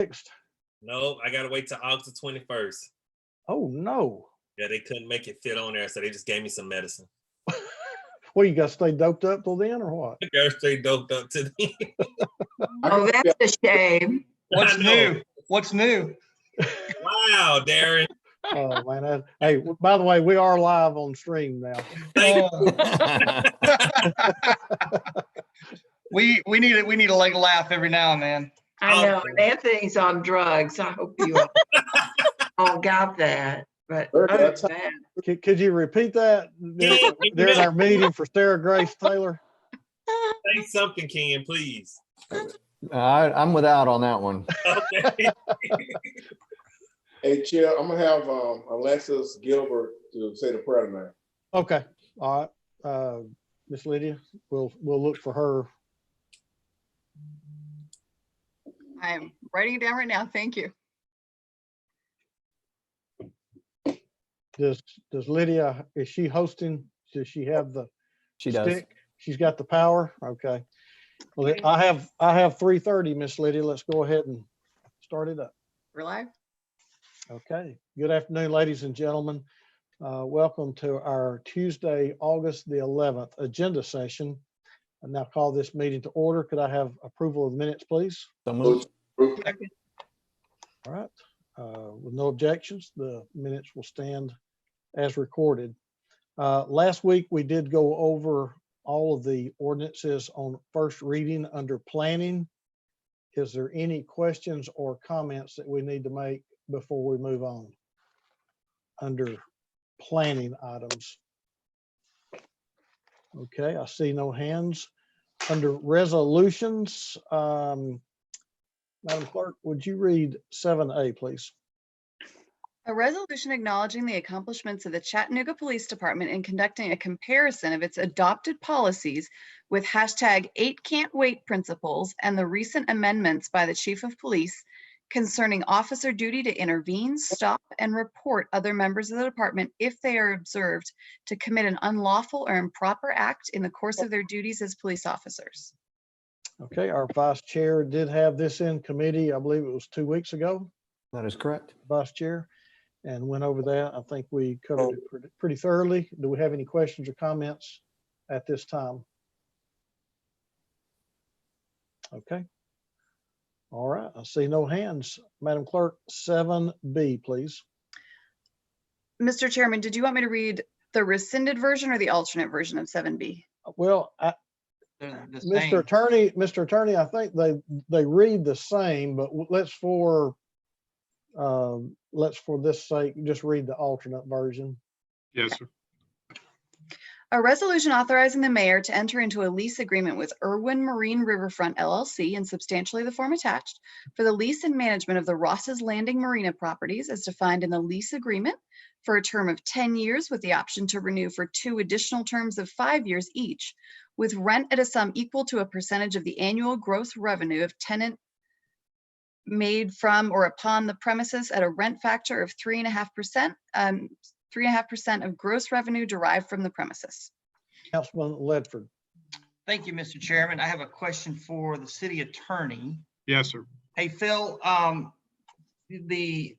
fixed? Nope, I gotta wait till August 21st. Oh no. Yeah, they couldn't make it fit on there, so they just gave me some medicine. Well, you got to stay doped up till then, or what? I gotta stay doped up to the Oh, that's a shame. What's I know. new? What's new? Wow, Darren. Oh man. Hey, by the way, we are live on stream now. Thank We need a leg laugh every now and then. I know, and Anthony's on drugs. I hope you all got that. But other than that, Could you repeat that during our meeting for Sarah Grace Taylor? Say something, Ken, please. I'm without on that one. Okay. Hey, Chair, I'm gonna have Alexis Gilbert to say the prayer tonight. Okay. All right. Miss Lydia, we'll look for her. I am writing it down right now. Thank you. Does Lydia, is she hosting? Does she have the She does. stick? She's got the power. Okay. Well, I have 3:30, Miss Lydia. Let's go ahead and start it up. We're live. Okay. Good afternoon, ladies and gentlemen. Welcome to our Tuesday, August the 11th agenda session. I now call this meeting to order. Could I have approval of the minutes, please? So moved. All right. With no objections, the minutes will stand as recorded. Last week, we did go over all of the ordinances on first reading under planning. Is there any questions or comments that we need to make before we move on under planning items? Okay, I see no hands. Under resolutions, Madam Clerk, would you read 7A, please? A resolution acknowledging the accomplishments of the Chattanooga Police Department in conducting a comparison of its adopted policies with hashtag 8Can'tWait principles and the recent amendments by the Chief of Police concerning officer duty to intervene, stop, and report other members of the department if they are observed to commit an unlawful or improper act in the course of their duties as police officers. Okay, our vice chair did have this in committee, I believe it was 2 weeks ago, That is correct. vice chair, and went over that. I think we covered it pretty thoroughly. Do we have any questions or comments at this time? Okay. All right, I see no hands. Madam Clerk, 7B, please. Mr. Chairman, did you want me to read the rescinded version or the alternate version of 7B? Well, They're the Mr. Attorney, I think they read the same, but let's for this sake, just read the alternate version. Yes, sir. A resolution authorizing the mayor to enter into a lease agreement with Irwin Marine Riverfront LLC in substantially the form attached for the lease and management of the Ross's Landing Marina properties as defined in the lease agreement for a term of 10 years with the option to renew for 2 additional terms of 5 years each, with rent at a sum equal to a percentage of the annual gross revenue of tenant made from or upon the premises at a rent factor of 3.5%. 3.5% of gross revenue derived from the premises. Councilman Ledford. Thank you, Mr. Chairman. I have a question for the city attorney. Yes, sir. Hey, Phil, the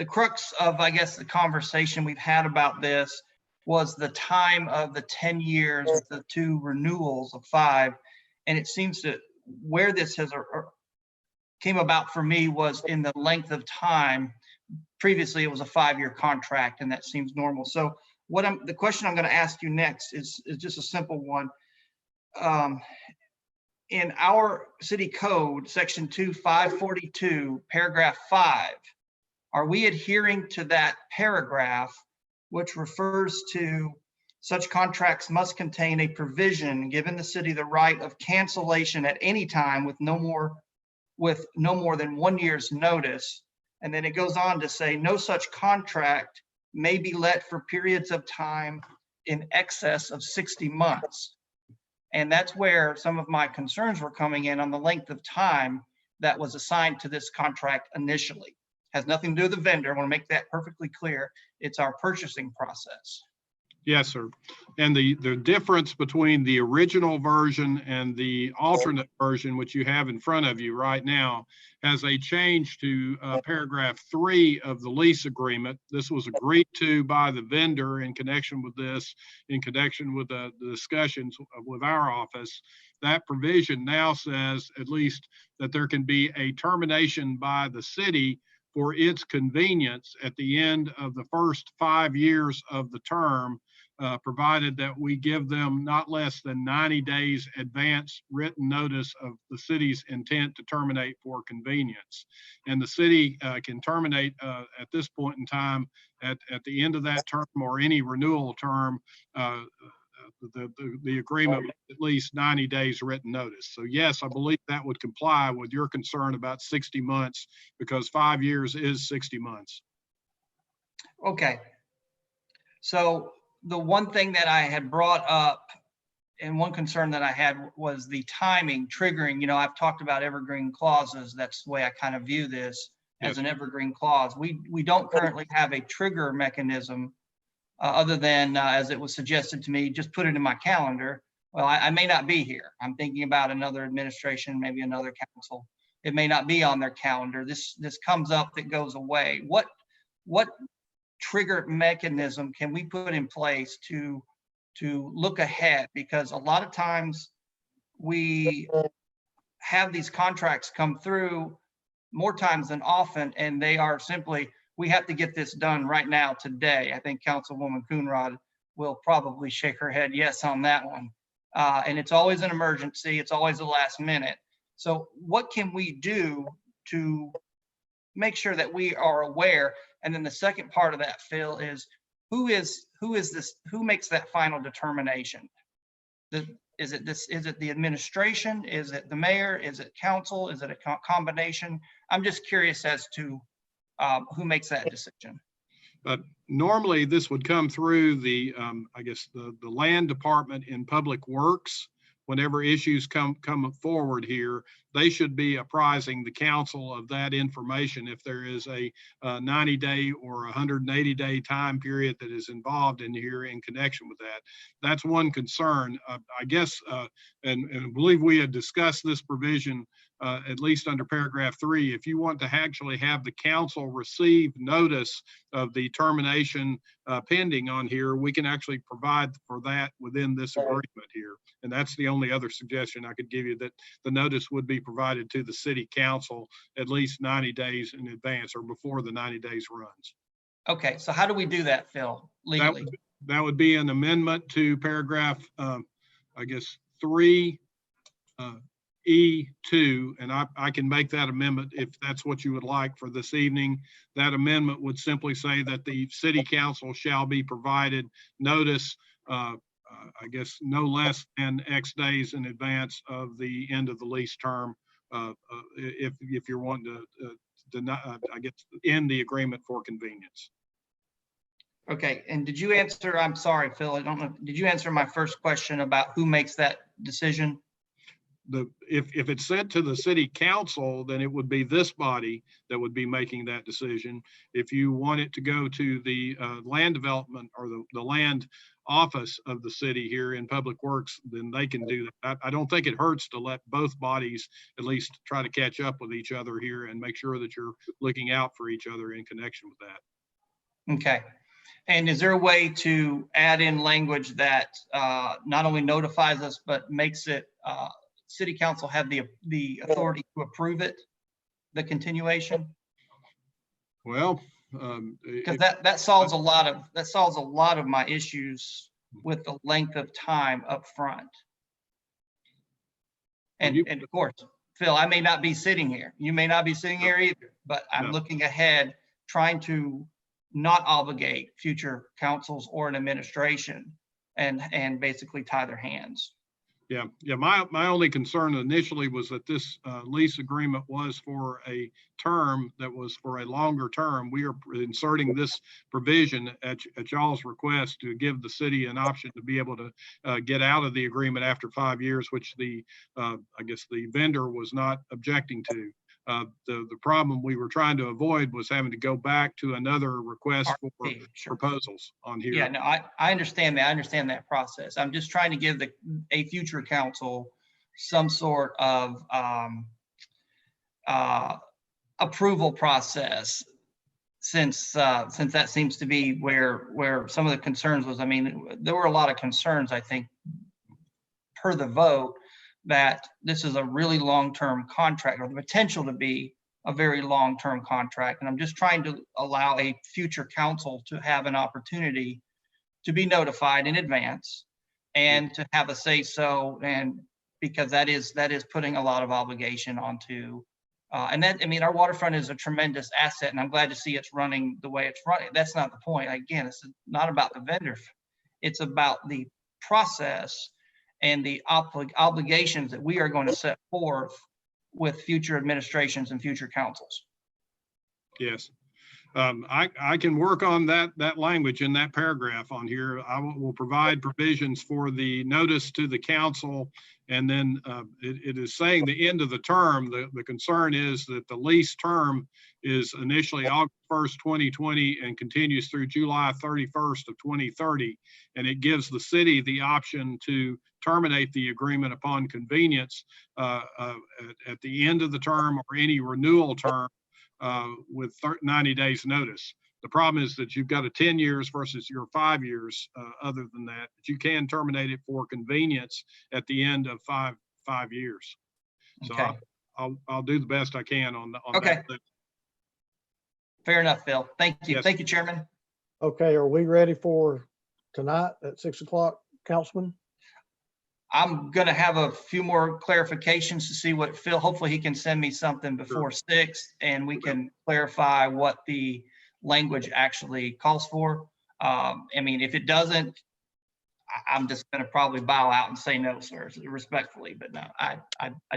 crux of, I guess, the conversation we've had about this was the time of the 10 years with the 2 renewals of 5. And it seems that where this has came about for me was in the length of time. Previously, it was a 5-year contract, and that seems normal. So the question I'm going to ask you next is just a simple one. In our city code, section 2542, paragraph 5, are we adhering to that paragraph, which refers to such contracts must contain a provision giving the city the right of cancellation at any time with no more than 1 year's notice? And then it goes on to say, no such contract may be let for periods of time in excess of 60 months. And that's where some of my concerns were coming in on the length of time that was assigned to this contract initially. Has nothing to do with the vendor. I want to make that perfectly clear. It's our purchasing process. Yes, sir. And the difference between the original version and the alternate version, which you have in front of you right now, has a change to paragraph 3 of the lease agreement. This was agreed to by the vendor in connection with this, in connection with the discussions with our office. That provision now says at least that there can be a termination by the city for its convenience at the end of the first 5 years of the term, provided that we give them not less than 90 days advance written notice of the city's intent to terminate for convenience. And the city can terminate at this point in time at the end of that term or any renewal term, the agreement with at least 90 days written notice. So yes, I believe that would comply with your concern about 60 months because 5 years is 60 months. Okay. So the one thing that I had brought up and one concern that I had was the timing triggering. You know, I've talked about evergreen clauses. That's the way I kind of view this as an evergreen clause. We don't currently have a trigger mechanism other than, as it was suggested to me, just put it in my calendar. Well, I may not be here. I'm thinking about another administration, maybe another council. It may not be on their calendar. This comes up, that goes away. What trigger mechanism can we put in place to look ahead? Because a lot of times we have these contracts come through more times than often, and they are simply, we have to get this done right now today. I think Councilwoman Coonrod will probably shake her head yes on that one. And it's always an emergency. It's always the last minute. So what can we do to make sure that we are aware? And then the second part of that, Phil, is who makes that final determination? Is it the administration? Is it the mayor? Is it council? Is it a combination? I'm just curious as to who makes that decision. But normally this would come through the, I guess, the land department in Public Works. Whenever issues come forward here, they should be apprising the council of that information if there is a 90-day or 180-day time period that is involved in here in connection with that. That's one concern. I guess, and I believe we had discussed this provision at least under paragraph 3. If you want to actually have the council receive notice of the termination pending on here, we can actually provide for that within this agreement here. And that's the only other suggestion I could give you, that the notice would be provided to the city council at least 90 days in advance or before the 90 days runs. Okay, so how do we do that, Phil, legally? That would be an amendment to paragraph, I guess, 3E2, and I can make that amendment if that's what you would like for this evening. That amendment would simply say that the city council shall be provided notice, I guess, no less than X days in advance of the end of the lease term, if you're wanting to I guess, end the agreement for convenience. Okay, and did you answer, I'm sorry, Phil, I don't know, did you answer my first question about who makes that decision? If it's sent to the city council, then it would be this body that would be making that decision. If you want it to go to the land development or the land office of the city here in Public Works, then they can do that. I don't think it hurts to let both bodies at least try to catch up with each other here and make sure that you're looking out for each other in connection with that. Okay. And is there a way to add in language that not only notifies us, but makes it city council have the authority to approve it, the continuation? Well, because that solves a lot of my issues with the length of time up front. And of course, Phil, I may not be sitting here. You may not be sitting here either, but I'm looking ahead, trying to not obligate future councils or an administration and basically tie their hands. Yeah. My only concern initially was that this lease agreement was for a term that was for a longer term. We are inserting this provision at y'all's request to give the city an option to be able to get out of the agreement after 5 years, which I guess the vendor was not objecting to. The problem we were trying to avoid was having to go back to another request for RFP, sure. proposals on here. Yeah, no, I understand that. I understand that process. I'm just trying to give a future council some sort of approval process, since that seems to be where some of the concerns was. I mean, there were a lot of concerns, I think, per the vote, that this is a really long-term contract, or the potential to be a very long-term contract. And I'm just trying to allow a future council to have an opportunity to be notified in advance and to have a say so, and because that is putting a lot of obligation onto, and that, I mean, our waterfront is a tremendous asset, and I'm glad to see it's running the way it's running. That's not the point. Again, it's not about the vendor. It's about the process and the obligations that we are going to set forth with future administrations and future councils. Yes. I can work on that language in that paragraph on here. I will provide provisions for the notice to the council. And then it is saying the end of the term. The concern is that the lease term is initially August 1st, 2020 and continues through July 31st of 2030. And it gives the city the option to terminate the agreement upon convenience at the end of the term or any renewal term with 90 days notice. The problem is that you've got a 10 years versus your 5 years other than that, but you can terminate it for convenience at the end of five years. So Okay. I'll do the best I can on Okay. that. Fair enough, Phil. Thank you. Yes. Thank you, Chairman. Okay, are we ready for tonight at 6 o'clock, Councilman? I'm going to have a few more clarifications to see what Phil, hopefully he can send me something before 6 and we can clarify what the language actually calls for. I mean, if it doesn't, I'm just going to probably bow out and say no, sir, respectfully. But no, I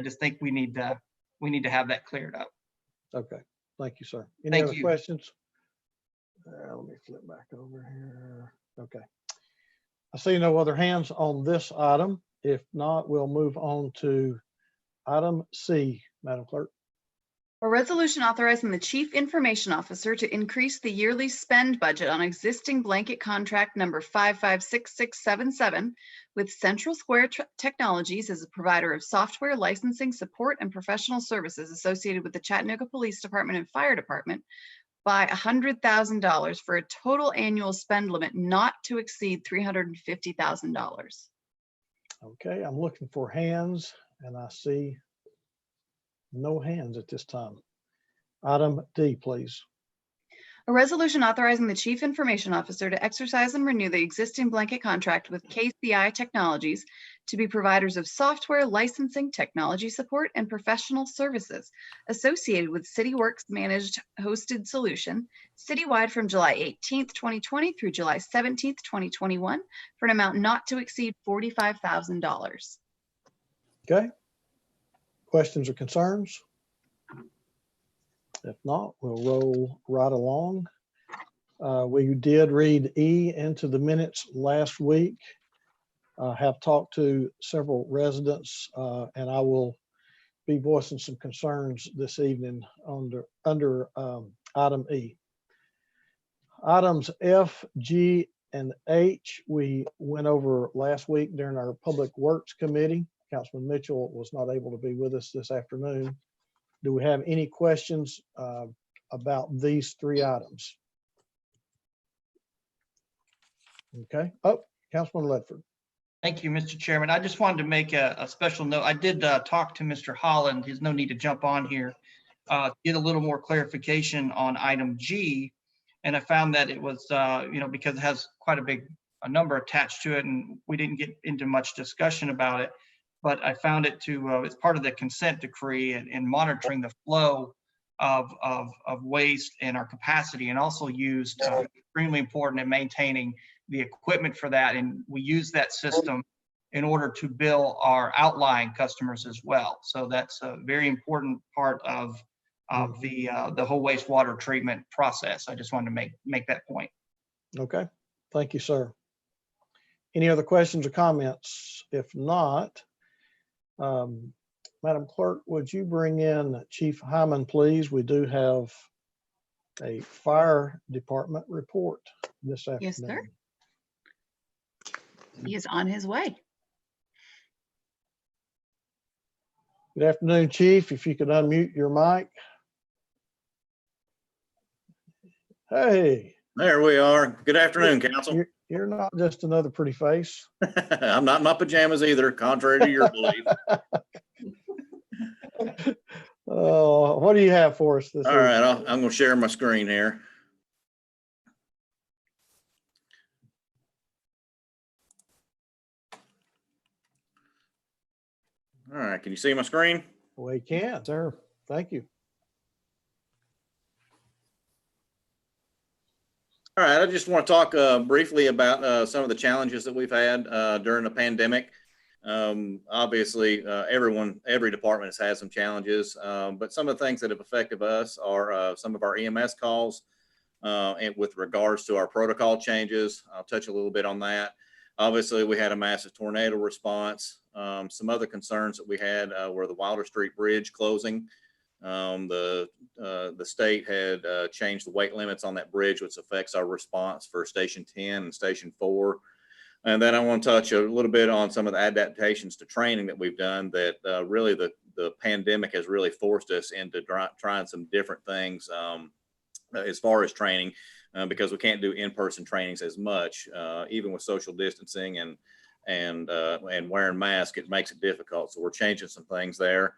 just think we need to have that cleared up. Okay, thank you, sir. Any Thank other you. questions? Let me flip back over here. Okay. I see no other hands on this item. If not, we'll move on to item C, Madam Clerk. A resolution authorizing the Chief Information Officer to increase the yearly spend budget on existing blanket contract number 556677 with Central Square Technologies as a provider of software licensing, support, and professional services associated with the Chattanooga Police Department and Fire Department by $100,000 for a total annual spend limit not to exceed $350,000. Okay, I'm looking for hands and I see no hands at this time. Item D, please. A resolution authorizing the Chief Information Officer to exercise and renew the existing blanket contract with KCI Technologies to be providers of software licensing, technology support, and professional services associated with CityWorks managed hosted solution citywide from July 18th, 2020 through July 17th, 2021 for an amount not to exceed $45,000. Okay. Questions or concerns? If not, we'll roll right along. We did read E into the minutes last week. Have talked to several residents, and I will be voicing some concerns this evening under item E. Items F, G, and H, we went over last week during our Public Works Committee. Councilman Mitchell was not able to be with us this afternoon. Do we have any questions about these three items? Okay. Oh, Councilman Ledford. Thank you, Mr. Chairman. I just wanted to make a special note. I did talk to Mr. Holland. There's no need to jump on here. Get a little more clarification on item G. And I found that it was, because it has quite a number attached to it, and we didn't get into much discussion about it. But I found it it's part of the consent decree and monitoring the flow of waste and our capacity, and also used extremely important in maintaining the equipment for that. And we use that system in order to bill our outlying customers as well. So that's a very important part of the whole wastewater treatment process. I just wanted to make that point. Okay, thank you, sir. Any other questions or comments? If not, let Madam Clerk, would you bring in Chief Hyman, please? We do have a fire department report this afternoon. Yes, sir. He is on his way. Good afternoon, Chief. If you could unmute your mic. Hey. There we are. Good afternoon, Council. You're not just another pretty face. I'm not in my pajamas either, contrary to your belief. What do you have for us this All right, evening? I'm going to share my screen here. All right, can you see my screen? We can. Sir. Thank you. All right, I just want to talk briefly about some of the challenges that we've had during the pandemic. Obviously, every department has had some challenges, but some of the things that have affected us are some of our EMS calls and with regards to our protocol changes. I'll touch a little bit on that. Obviously, we had a massive tornado response. Some other concerns that we had were the Wilder Street Bridge closing. The state had changed the weight limits on that bridge, which affects our response for Station 10 and Station 4. And then I want to touch a little bit on some of the adaptations to training that we've done that really the pandemic has really forced us into trying some different things as far as training because we can't do in-person trainings as much, even with social distancing and wearing masks, it makes it difficult. So we're changing some things there.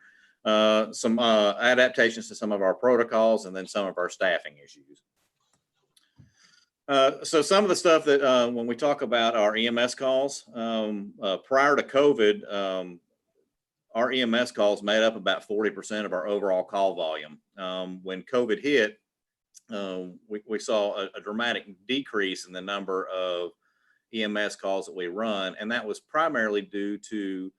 Some adaptations to some of our protocols and then some of our staffing issues. So some of the stuff that when we talk about our EMS calls, prior to COVID, our EMS calls made up about 40% of our overall call volume. When COVID hit, we saw a dramatic decrease in the number of EMS calls that we run, and that was primarily due to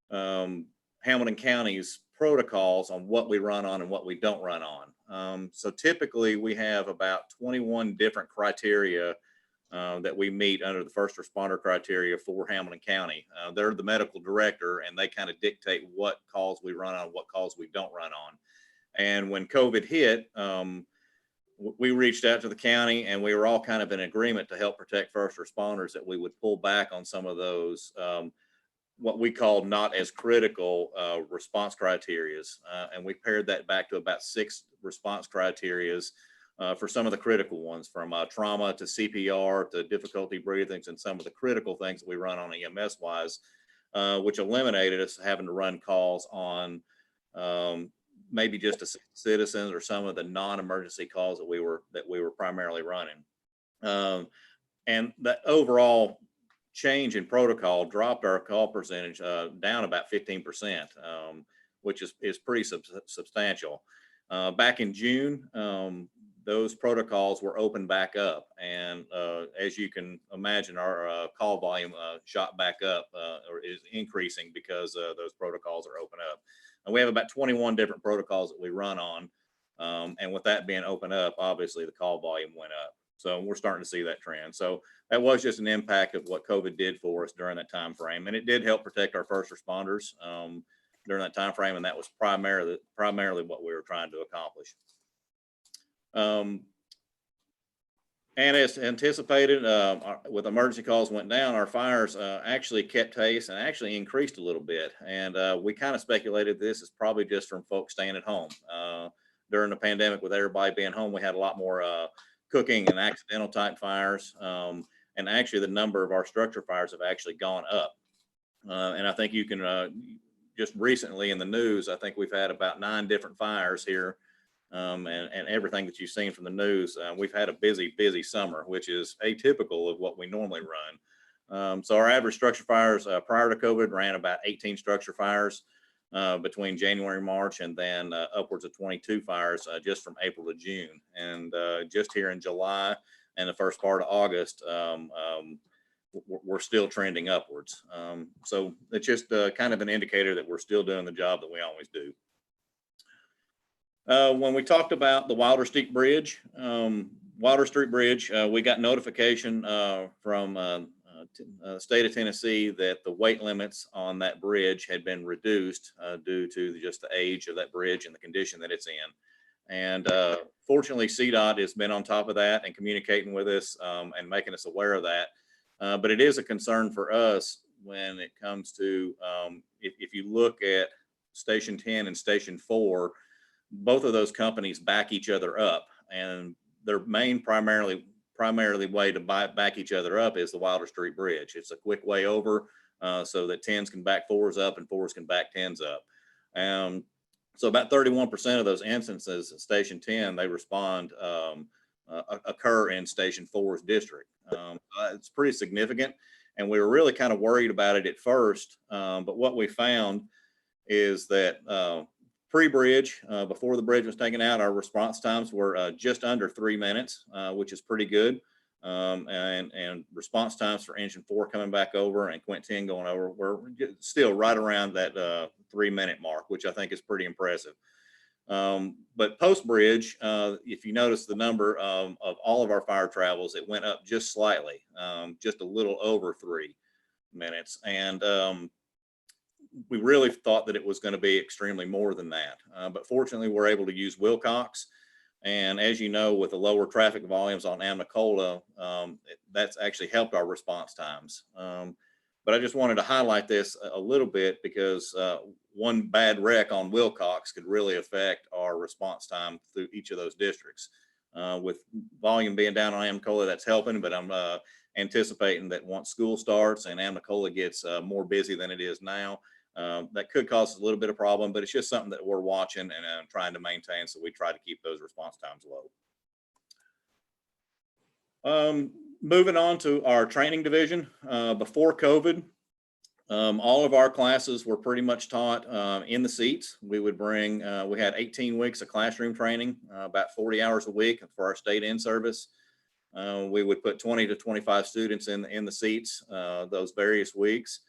Hamilton County's protocols on what we run on and what we don't run on. So typically we have about 21 different criteria that we meet under the first responder criteria for Hamilton County. They're the medical director and they kind of dictate what calls we run on, what calls we don't run on. And when COVID hit, we reached out to the county and we were all kind of in agreement to help protect first responders that we would pull back on some of those what we call not as critical response criterias. And we pared that back to about 6 response criterias for some of the critical ones, from trauma to CPR to difficulty breathing and some of the critical things that we run on EMS wise, which eliminated us having to run calls on maybe just citizens or some of the non-emergency calls that we were primarily running. And that overall change in protocol dropped our call percentage down about 15%, which is pretty substantial. Back in June, those protocols were opened back up. And as you can imagine, our call volume shot back up or is increasing because those protocols are open up. And we have about 21 different protocols that we run on. And with that being open up, obviously the call volume went up. So we're starting to see that trend. So that was just an impact of what COVID did for us during that time frame. And it did help protect our first responders during that time frame. And that was primarily what we were trying to accomplish. And as anticipated, with emergency calls went down, our fires actually kept pace and actually increased a little bit. And we kind of speculated this is probably just from folks staying at home. During the pandemic, with everybody being home, we had a lot more cooking and accidental type fires. And actually the number of our structure fires have actually gone up. And I think you can just recently in the news, I think we've had about 9 different fires here. And everything that you've seen from the news, we've had a busy summer, which is atypical of what we normally run. So our average structure fires prior to COVID ran about 18 structure fires between January and March, and then upwards of 22 fires just from April to June. And just here in July and the first part of August, we're still trending upwards. So it's just kind of an indicator that we're still doing the job that we always do. When we talked about the Wilder Street Bridge, we got notification from state of Tennessee that the weight limits on that bridge had been reduced due to just the age of that bridge and the condition that it's in. And fortunately, CDOT has been on top of that and communicating with us and making us aware of that. But it is a concern for us when it comes to, if you look at Station 10 and Station 4, both of those companies back each other up, and their main primarily way to back each other up is the Wilder Street Bridge. It's a quick way over so that 10s can back 4s up and 4s can back 10s up. So about 31% of those instances at Station 10, they respond, occur in Station 4's district. It's pretty significant, and we were really kind of worried about it at first, but what we found is that pre-bridge, before the bridge was taken out, our response times were just under 3 minutes, which is pretty good. And response times for engine 4 coming back over and Quint 10 going over were still right around that 3 minute mark, which I think is pretty impressive. But post-bridge, if you notice the number of all of our fire travels, it went up just slightly, just a little over 3 minutes. And we really thought that it was going to be extremely more than that. But fortunately, we're able to use Wilcox. And as you know, with the lower traffic volumes on Amnicola, that's actually helped our response times. But I just wanted to highlight this a little bit because one bad wreck on Wilcox could really affect our response time through each of those districts. With volume being down on Amnicola, that's helping, but I'm anticipating that once school starts and Amnicola gets more busy than it is now, that could cause a little bit of problem, but it's just something that we're watching and trying to maintain. So we try to keep those response times low. Moving on to our training division, before COVID, all of our classes were pretty much taught in the seats. We would bring, we had 18 weeks of classroom training, about 40 hours a week for our state in-service. We would put 20 to 25 students in the seats those various weeks.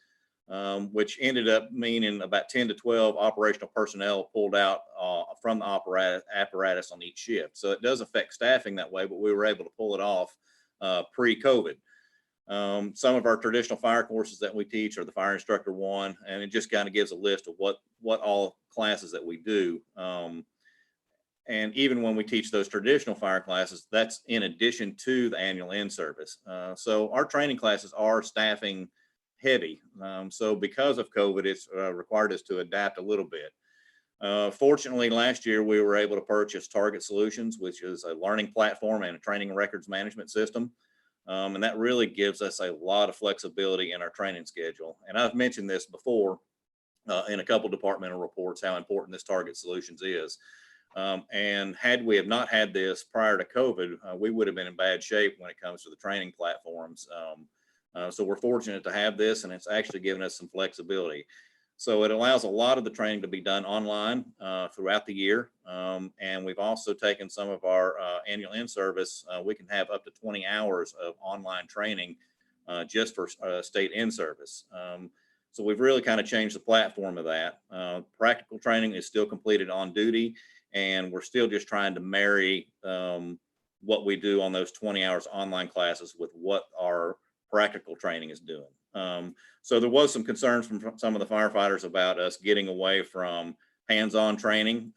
Which ended up meaning about 10 to 12 operational personnel pulled out from the apparatus on each shift. So it does affect staffing that way, but we were able to pull it off pre-COVID. Some of our traditional fire courses that we teach are the Fire Instructor 1, and it just kind of gives a list of what all classes that we do. And even when we teach those traditional fire classes, that's in addition to the annual in-service. So our training classes are staffing heavy. So because of COVID, it's required us to adapt a little bit. Fortunately, last year we were able to purchase Target Solutions, which is a learning platform and a training records management system. And that really gives us a lot of flexibility in our training schedule. And I've mentioned this before in a couple departmental reports, how important this Target Solutions is. And had we have not had this prior to COVID, we would have been in bad shape when it comes to the training platforms. So we're fortunate to have this, and it's actually given us some flexibility. So it allows a lot of the training to be done online throughout the year. And we've also taken some of our annual in-service. We can have up to 20 hours of online training just for state in-service. So we've really kind of changed the platform of that. Practical training is still completed on duty, and we're still just trying to marry what we do on those 20 hours online classes with what our practical training is doing. So there was some concerns from some of the firefighters about us getting away from hands-on training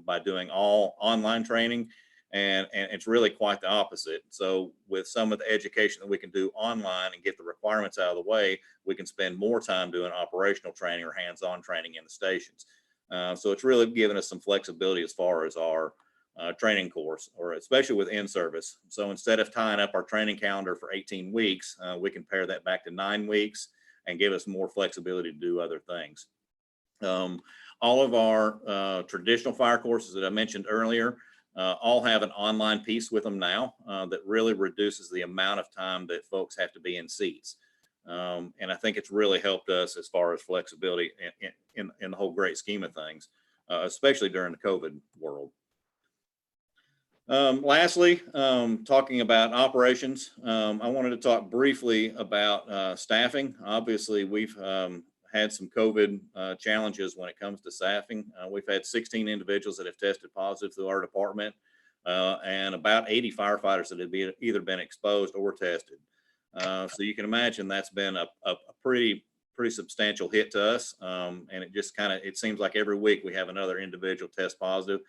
by doing all online training. And it's really quite the opposite. So with some of the education that we can do online and get the requirements out of the way, we can spend more time doing operational training or hands-on training in the stations. So it's really given us some flexibility as far as our training course, or especially with in-service. So instead of tying up our training calendar for 18 weeks, we can pare that back to 9 weeks and give us more flexibility to do other things. All of our traditional fire courses that I mentioned earlier all have an online piece with them now that really reduces the amount of time that folks have to be in seats. And I think it's really helped us as far as flexibility in the whole great scheme of things, especially during the COVID world. Lastly, talking about operations, I wanted to talk briefly about staffing. Obviously, we've had some COVID challenges when it comes to staffing. We've had 16 individuals that have tested positive through our department and about 80 firefighters that have either been exposed or tested. So you can imagine that's been a pretty substantial hit to us. And it just it seems like every week we have another individual test positive.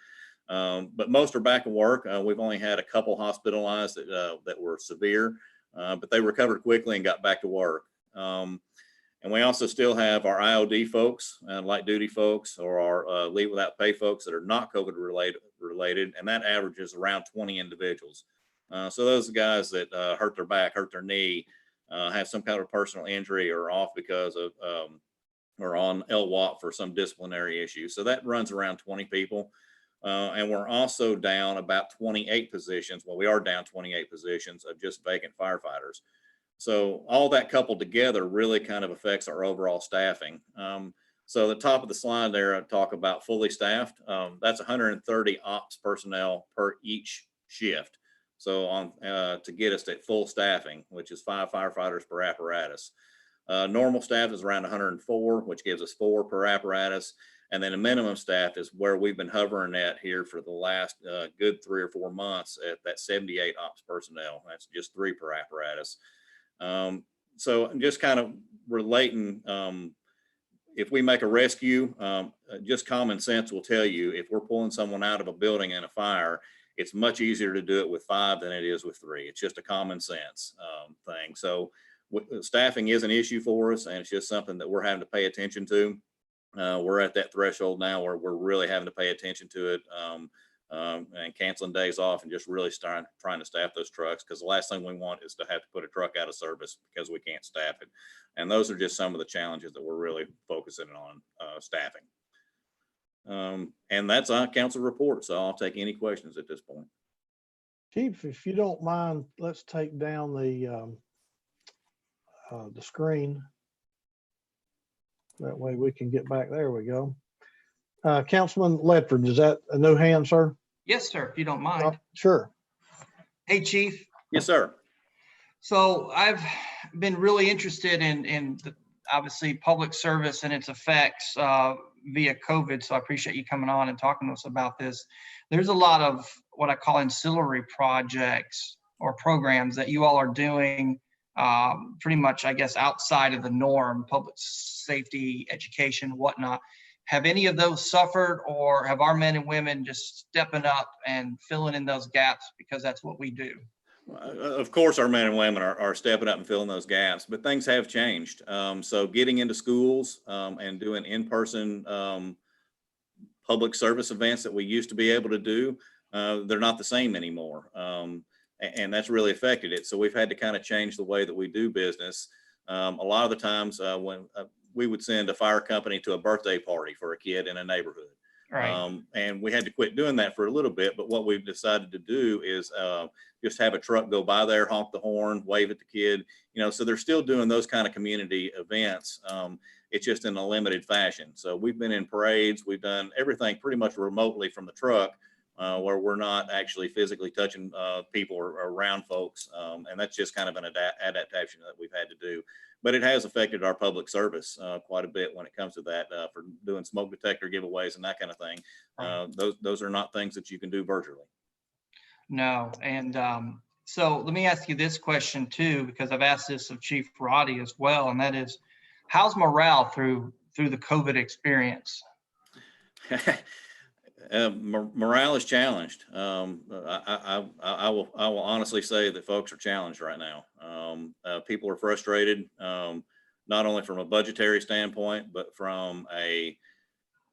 But most are back in work. We've only had a couple hospitalized that were severe, but they recovered quickly and got back to work. And we also still have our IOD folks, light duty folks, or our leave without pay folks that are not COVID related, and that averages around 20 individuals. So those guys that hurt their back, hurt their knee, have some kind of personal injury, or off because of or on LWOP for some disciplinary issue. So that runs around 20 people. And we're also down about 28 positions. Well, we are down 28 positions of just vacant firefighters. So all that coupled together really kind of affects our overall staffing. So the top of the slide there, I talk about fully staffed. That's 130 ops personnel per each shift. So to get us at full staffing, which is 5 firefighters per apparatus. Normal staff is around 104, which gives us 4 per apparatus. And then a minimum staff is where we've been hovering at here for the last good 3 or 4 months at that 78 ops personnel. That's just 3 per apparatus. So just kind of relating, if we make a rescue, just common sense will tell you if we're pulling someone out of a building in a fire, it's much easier to do it with 5 than it is with 3. It's just a common sense thing. So staffing is an issue for us, and it's just something that we're having to pay attention to. We're at that threshold now where we're really having to pay attention to it, and canceling days off and just really trying to staff those trucks, because the last thing we want is to have to put a truck out of service because we can't staff it. And those are just some of the challenges that we're really focusing on staffing. And that's our council report. So I'll take any questions at this point. Chief, if you don't mind, let's take down the screen. That way we can get back. There we go. Councilman Ledford, is that a new hand, sir? Yes, sir, if you don't mind. Sure. Hey, Chief. Yes, sir. So I've been really interested in obviously public service and its effects via COVID. So I appreciate you coming on and talking to us about this. There's a lot of what I call ancillary projects or programs that you all are doing pretty much, I guess, outside of the norm, public safety, education, whatnot. Have any of those suffered, or have our men and women just stepping up and filling in those gaps because that's what we do? Of course, our men and women are stepping up and filling those gaps, but things have changed. So getting into schools and doing in-person public service events that we used to be able to do, they're not the same anymore. And that's really affected it. So we've had to kind of change the way that we do business. A lot of the times when we would send a fire company to a birthday party for a kid in a neighborhood. Right. And we had to quit doing that for a little bit, but what we've decided to do is just have a truck go by there, honk the horn, wave at the kid, so they're still doing those kind of community events. It's just in a limited fashion. So we've been in parades, we've done everything pretty much remotely from the truck, where we're not actually physically touching people or around folks. And that's just kind of an adaptation that we've had to do. But it has affected our public service quite a bit when it comes to that, for doing smoke detector giveaways and that kind of thing. Those are not things that you can do virtually. No. And so let me ask you this question too, because I've asked this of Chief Roddy as well, and that is, how's morale through the COVID experience? Morale is challenged. I will honestly say that folks are challenged right now. People are frustrated, not only from a budgetary standpoint, but from a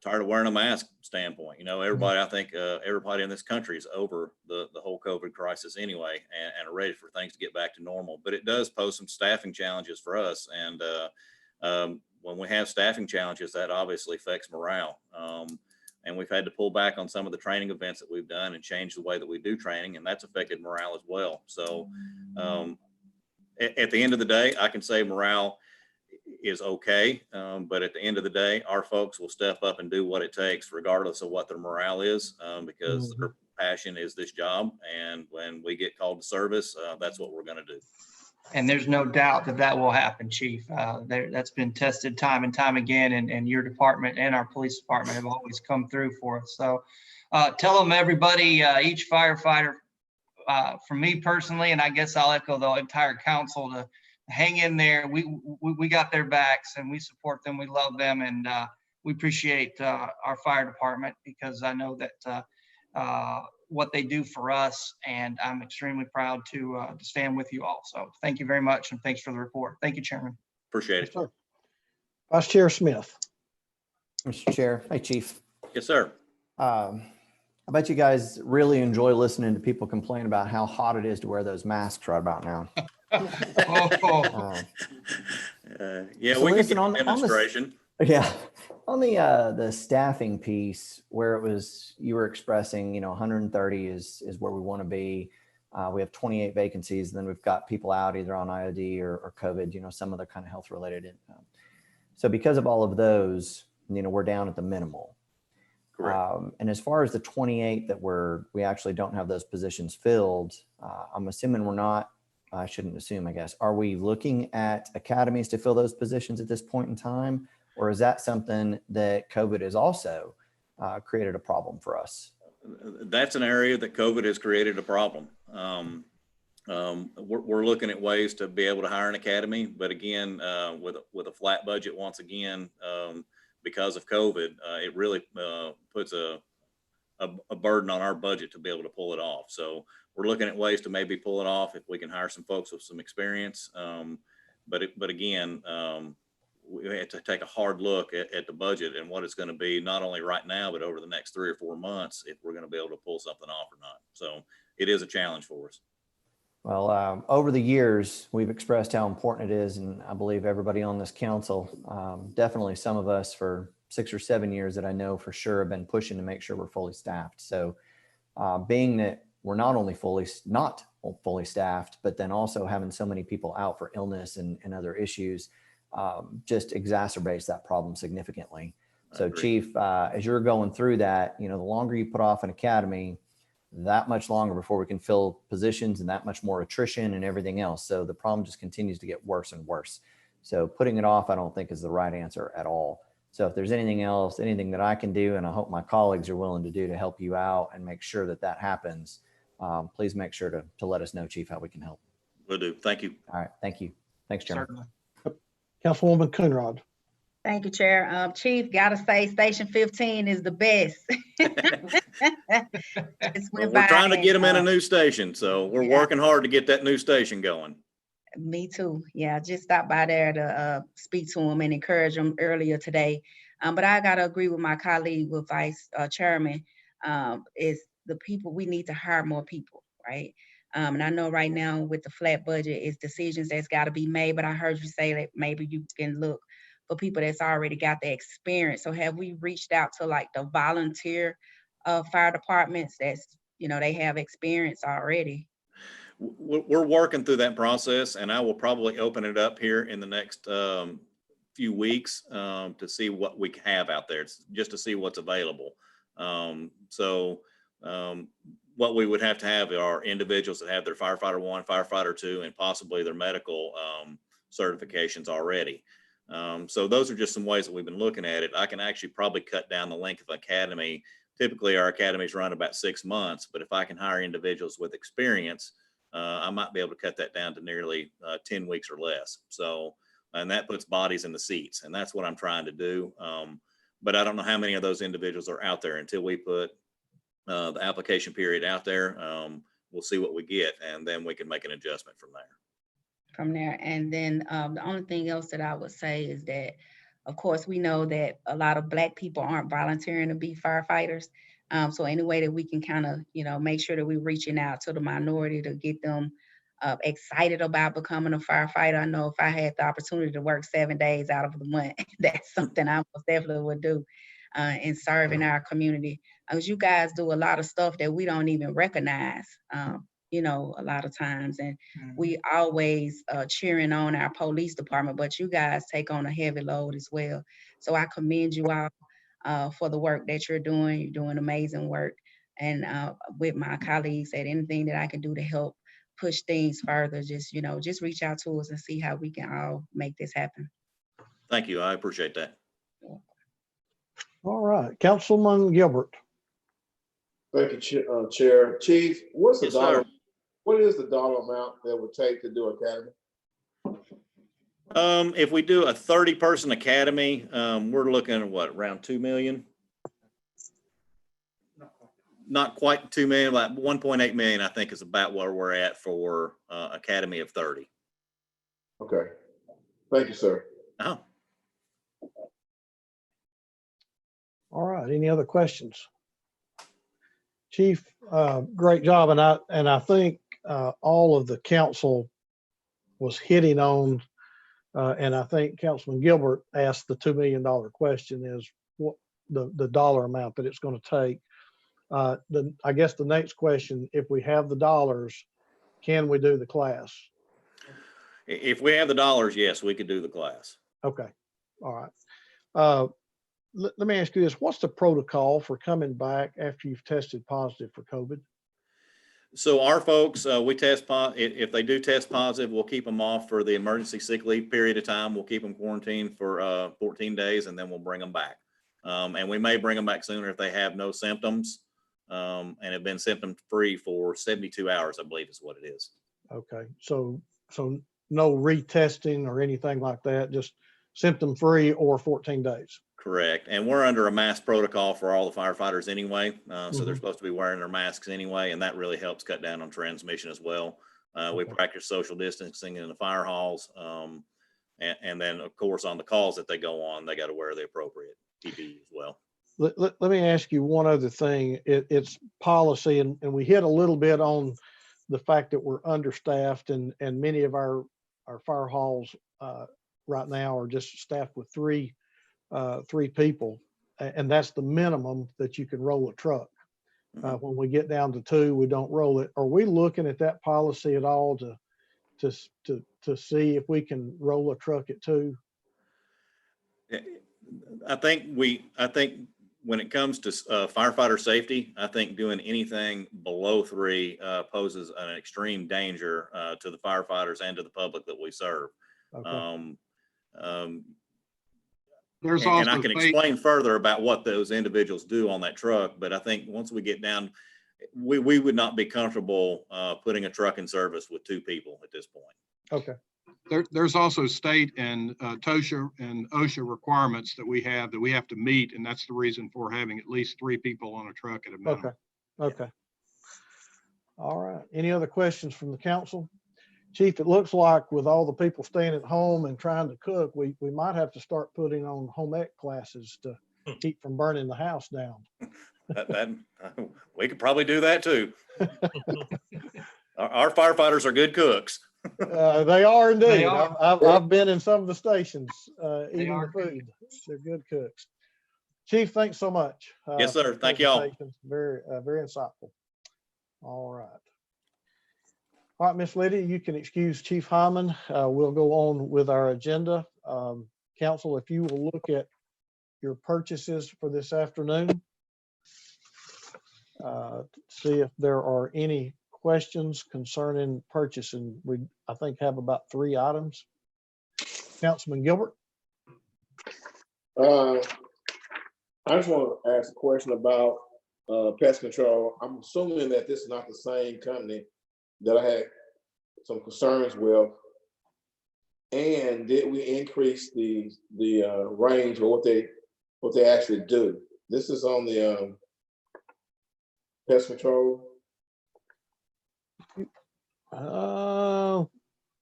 tired of wearing a mask standpoint. Everybody, I think everybody in this country is over the whole COVID crisis anyway, and are ready for things to get back to normal. But it does pose some staffing challenges for us. And when we have staffing challenges, that obviously affects morale. And we've had to pull back on some of the training events that we've done and change the way that we do training, and that's affected morale as well. So at the end of the day, I can say morale is okay, but at the end of the day, our folks will step up and do what it takes regardless of what their morale is, because their passion is this job. And when we get called to service, that's what we're going to do. And there's no doubt that will happen, Chief. That's been tested time and time again, and your department and our police department have always come through for us. So tell them, everybody, each firefighter for me personally, and I guess I'll echo the entire council, to hang in there. We got their backs and we support them. We love them, and we appreciate our fire department, because I know that what they do for us, and I'm extremely proud to stand with you all. So thank you very much, and thanks for the report. Thank you, Chairman. Appreciate Yes, it. sir. Vice Chair Smith. Mr. Chair, hey, Chief. Yes, sir. I bet you guys really enjoy listening to people complain about how hot it is to wear those masks right about now. Oh, Yeah, So we can listen, get a on the- demonstration. Yeah, on the staffing piece, where it was, you were expressing, 130 is where we want to be. We have 28 vacancies, and then we've got people out either on IOD or COVID, some other kind of health related. So because of all of those, we're down at the minimal. Correct. And as far as the 28 that we actually don't have those positions filled, I'm assuming we're not. I shouldn't assume, I guess. Are we looking at academies to fill those positions at this point in time? Or is that something that COVID has also created a problem for us? That's an area that COVID has created a problem. We're looking at ways to be able to hire an academy, but again, with a flat budget, once again, because of COVID, it really puts a burden on our budget to be able to pull it off. So we're looking at ways to maybe pull it off if we can hire some folks with some experience. But again, we have to take a hard look at the budget and what it's going to be, not only right now, but over the next 3 or 4 months, if we're going to be able to pull something off or not. So it is a challenge for us. Well, over the years, we've expressed how important it is. And I believe everybody on this council, definitely some of us for 6 or 7 years that I know for sure have been pushing to make sure we're fully staffed. So being that we're not only not fully staffed, but then also having so many people out for illness and other issues, just exacerbates that problem significantly. So Chief, as you're going through that, the longer you put off an academy, that much longer before we can fill positions and that much more attrition and everything else. So the problem just continues to get worse and worse. So putting it off, I don't think is the right answer at all. So if there's anything else, anything that I can do, and I hope my colleagues are willing to do to help you out and make sure that happens, please make sure to let us know, Chief, how we can help. Will do. Thank you. All right. Thank you. Thanks, Chairman. certainly. Councilwoman Coonrod. Thank you, Chair. Chief, gotta say, Station 15 is the best. We're trying to get them in a new station. So we're working hard to get that new station going. Me too. Yeah, I just stopped by there to speak to them and encourage them earlier today. But I gotta agree with my colleague, with Vice Chairman, is the people, we need to hire more people, right? And I know right now with the flat budget, it's decisions that's gotta be made, but I heard you say that maybe you can look for people that's already got the experience. So have we reached out to like the volunteer fire departments that's, they have experience already? We're working through that process, and I will probably open it up here in the next few weeks to see what we have out there, just to see what's available. What we would have to have are individuals that have their firefighter 1, firefighter 2, and possibly their medical certifications already. So those are just some ways that we've been looking at it. I can actually probably cut down the length of academy. Typically our academies run about 6 months, but if I can hire individuals with experience, I might be able to cut that down to nearly 10 weeks or less. So, and that puts bodies in the seats, and that's what I'm trying to do. But I don't know how many of those individuals are out there until we put the application period out there. We'll see what we get, and then we can make an adjustment from there. And then the only thing else that I would say is that, of course, we know that a lot of Black people aren't volunteering to be firefighters. So any way that we can kind of, make sure that we're reaching out to the minority to get them excited about becoming a firefighter. I know if I had the opportunity to work 7 days out of the month, that's something I most definitely would do in serving our community. Because you guys do a lot of stuff that we don't even recognize. A lot of times, and we always cheering on our police department, but you guys take on a heavy load as well. So I commend you all for the work that you're doing. You're doing amazing work. And with my colleagues, at anything that I can do to help push things further, just reach out to us and see how we can all make this happen. Thank you. I appreciate that. All right, Councilman Gilbert. Thank you, Chair. Chief, what's the Yes, dollar sir. What is the dollar amount that would take to do academy? If we do a 30-person academy, we're looking at what, around 2 million? Not quite 2 million, but 1.8 million, I think, is about where we're at for academy of 30. Okay. Thank you, sir. Oh, All right, any other questions? Chief, great job, and I think all of the council was hitting on, and I think Councilman Gilbert asked the $2 million question is what the dollar amount that it's going to take. I guess the next question, if we have the dollars, can we do the class? if we have the dollars, yes, we could do the class. Okay, all right. Let me ask you this. What's the protocol for coming back after you've tested positive for COVID? So our folks, we test if they do test positive, we'll keep them off for the emergency sick leave period of time. We'll keep them quarantined for 14 days and then we'll bring them back. And we may bring them back sooner if they have no symptoms and have been symptom free for 72 hours, I believe is what it is. Okay, so no retesting or anything like that, just symptom free or 14 days. Correct. And we're under a mask protocol for all the firefighters anyway. So they're supposed to be wearing their masks anyway. And that really helps cut down on transmission as well. We practice social distancing in the fire halls. And then of course, on the calls that they go on, they got to wear the appropriate PPE as well. Let me ask you one other thing. It's policy, and we hit a little bit on the fact that we're understaffed and many of our fire halls right now are just staffed with three people, and that's the minimum that you can roll a truck. When we get down to 2, we don't roll it. Are we looking at that policy at all to see if we can roll a truck at 2? I think when it comes to firefighter safety, I think doing anything below 3 poses an extreme danger to the firefighters and to the public that we serve. Okay. There's And I also can state- explain further about what those individuals do on that truck, but I think once we get down, we would not be comfortable putting a truck in service with 2 people at this point. Okay. There's also state and TOSHA and OSHA requirements that we have to meet, and that's the reason for having at least 3 people on a truck at a minimum. Okay. All right. Any other questions from the council? Chief, it looks like with all the people staying at home and trying to cook, we might have to start putting on home ec classes to keep from burning the house down. We could probably do that too. Our firefighters are good cooks. They are indeed. They are. I've been in some of the stations eating are the good food. They're good cooks. Chief, thanks so much. Yes, sir. for the Thank y'all. presentation. Very, very insightful. All right. All right, Miss Lydia, you can excuse Chief Hyman. We'll go on with our agenda. Council, if you will look at your purchases for this afternoon. See if there are any questions concerning purchasing. We, I think, have about 3 items. Councilman Gilbert. I just want to ask a question about pest control. I'm assuming that this is not the same company that I had some concerns with. And did we increase the range of what they actually do? This is on the pest control. On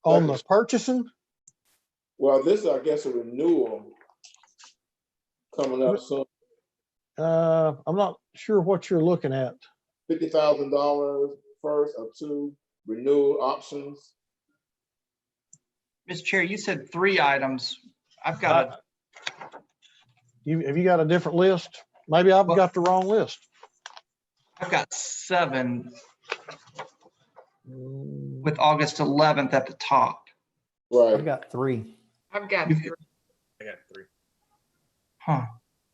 the purchasing? Well, this is, I guess, a renewal coming up soon. I'm not sure what you're looking at. $50,000 first or 2 renewal options. Mr. Chair, you said 3 items. I've got Have you got a different list? Maybe I've got the wrong list. 7 with August 11th at the top. Right. I've got 3. I've got You've- 3. I got 3. Huh.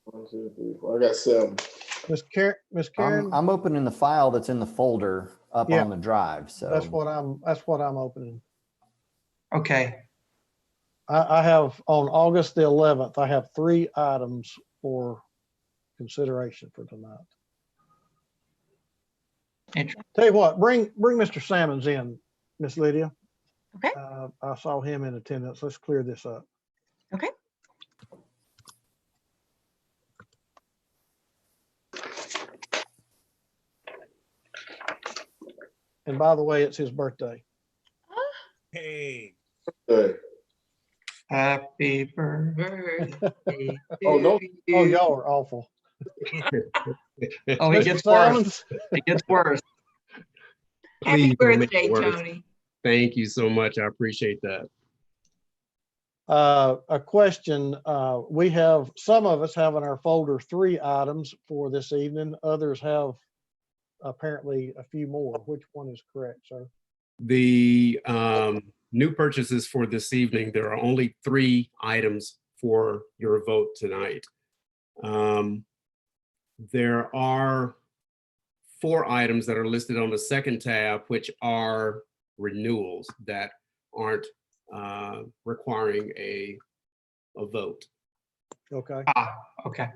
1, 2, 3, 4. I got 7. Miss Karen, I'm opening the file that's in the folder up Yeah. on the drive. So that's what I'm opening. Okay. I have on August the 11th, I have 3 items for consideration for tonight. Tell you what, bring Mr. Salmons in, Miss Lydia. Okay. I saw him in attendance. Let's clear this up. Okay. And by the way, it's his birthday. Hey, Good. Happy birthday. Birthday Oh, no. to Oh, you. y'all are awful. Oh, it Mr. gets worse. Salmons, It gets worse. Happy Please don't make birthday, it worse. Tony. Thank you so much. I appreciate that. a question. We have, some of us have in our folder 3 items for this evening. Others have apparently a few more. Which one is correct, sir? The new purchases for this evening, there are only 3 items for your vote tonight. There are 4 items that are listed on the second tab, which are renewals that aren't requiring a vote. Okay. Okay.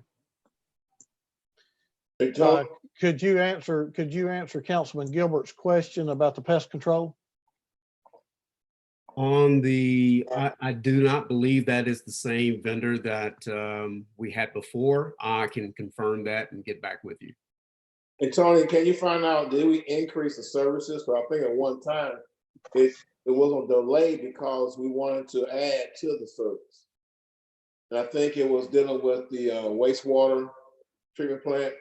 Hey, Tony, Could you answer Councilman Gilbert's question about the pest control? On the, I do not believe that is the same vendor that we had before. I can confirm that and get back with you. hey, Tony, can you find out, did we increase the services? Because I think at one time, it was on delay because we wanted to add to the service. And I think it was dealing with the wastewater treatment plant.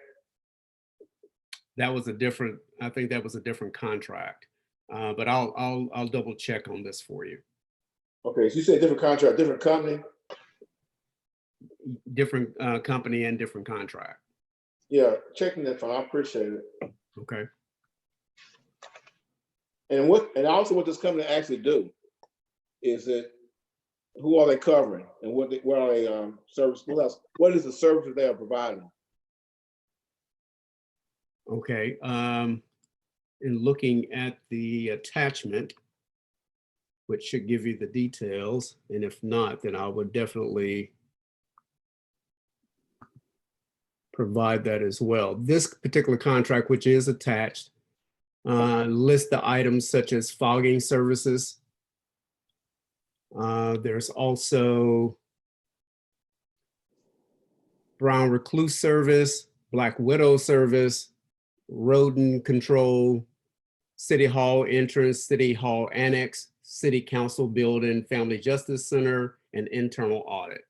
That was a different, I think that was a different contract. But I'll double check on this for you. Okay, so you said different contract, different company? Different company and different contract. Yeah, checking that fine, I appreciate it. Okay. And also what this company actually do is it, who are they covering and what are they service, who else, what is the service that they are providing? Okay. In looking at the attachment, which should give you the details, and if not, then I would definitely provide that as well. This particular contract, which is attached, lists the items such as fogging services. There's also brown recluse service, black widow service, rodent control, city hall entrance, city hall annex, city council building, family justice center, and internal audit.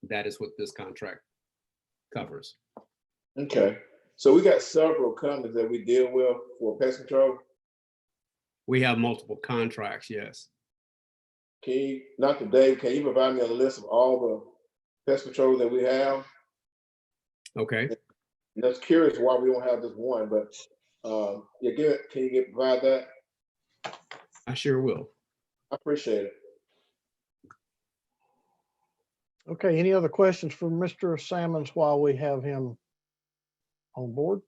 That is what this contract covers. Okay, so we got several companies that we deal with for pest control. We have multiple contracts, yes. Can you, not today, can you provide me a list of all the pest control that we have? Okay. And that's curious why we don't have this one, but yeah, can you provide that? I sure will. I appreciate it. Okay, any other questions for Mr. Salmons while we have him on board?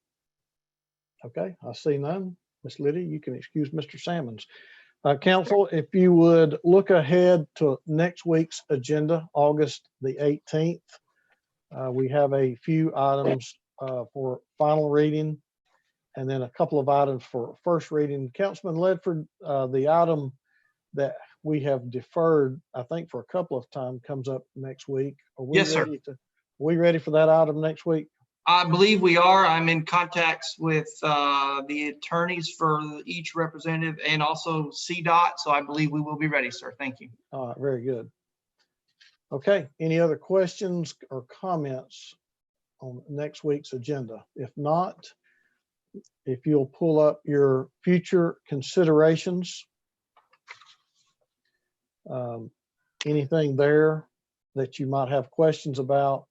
Okay, I see none. Ms. Liddy, you can excuse Mr. Salmons. Council, if you would look ahead to next week's agenda, August the 18th. We have a few items for final reading and then a couple of items for first reading. Councilman Ledford, the item that we have deferred, I think for a couple of times, comes up next week. Are we Yes, sir. Are we ready for that item next week? I believe we are. I'm in contacts with the attorneys for each representative and also CDOT. So I believe we will be ready, sir. Thank you. All right, very good. Okay, any other questions or comments on next week's agenda? If not, if you'll pull up your future considerations. Anything there that you might have questions about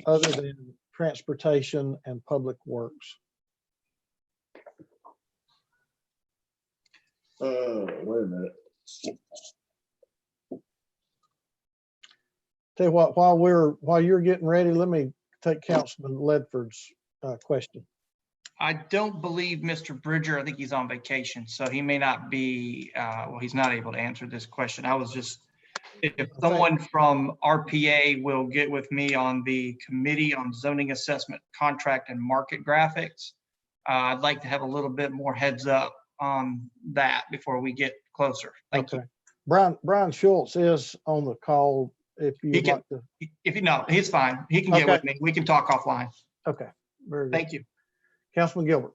other than transportation and public works? Wait a minute. Tell you what, while you're getting ready, let me take Councilman Ledford's question. I don't believe Mr. Bridger, I think he's on vacation, so he may not be, well, he's not able to answer this question. I was just, if someone from RPA will get with me on the committee on zoning assessment, contract and market graphics, I'd like to have a little bit more heads up on that before we get closer. Thank you. Okay. Brian Schultz is on the call if He you'd can- like to. If you know, he's fine. He can get with Okay. me. We can talk offline. Okay, very good. Thank you. Councilman Gilbert.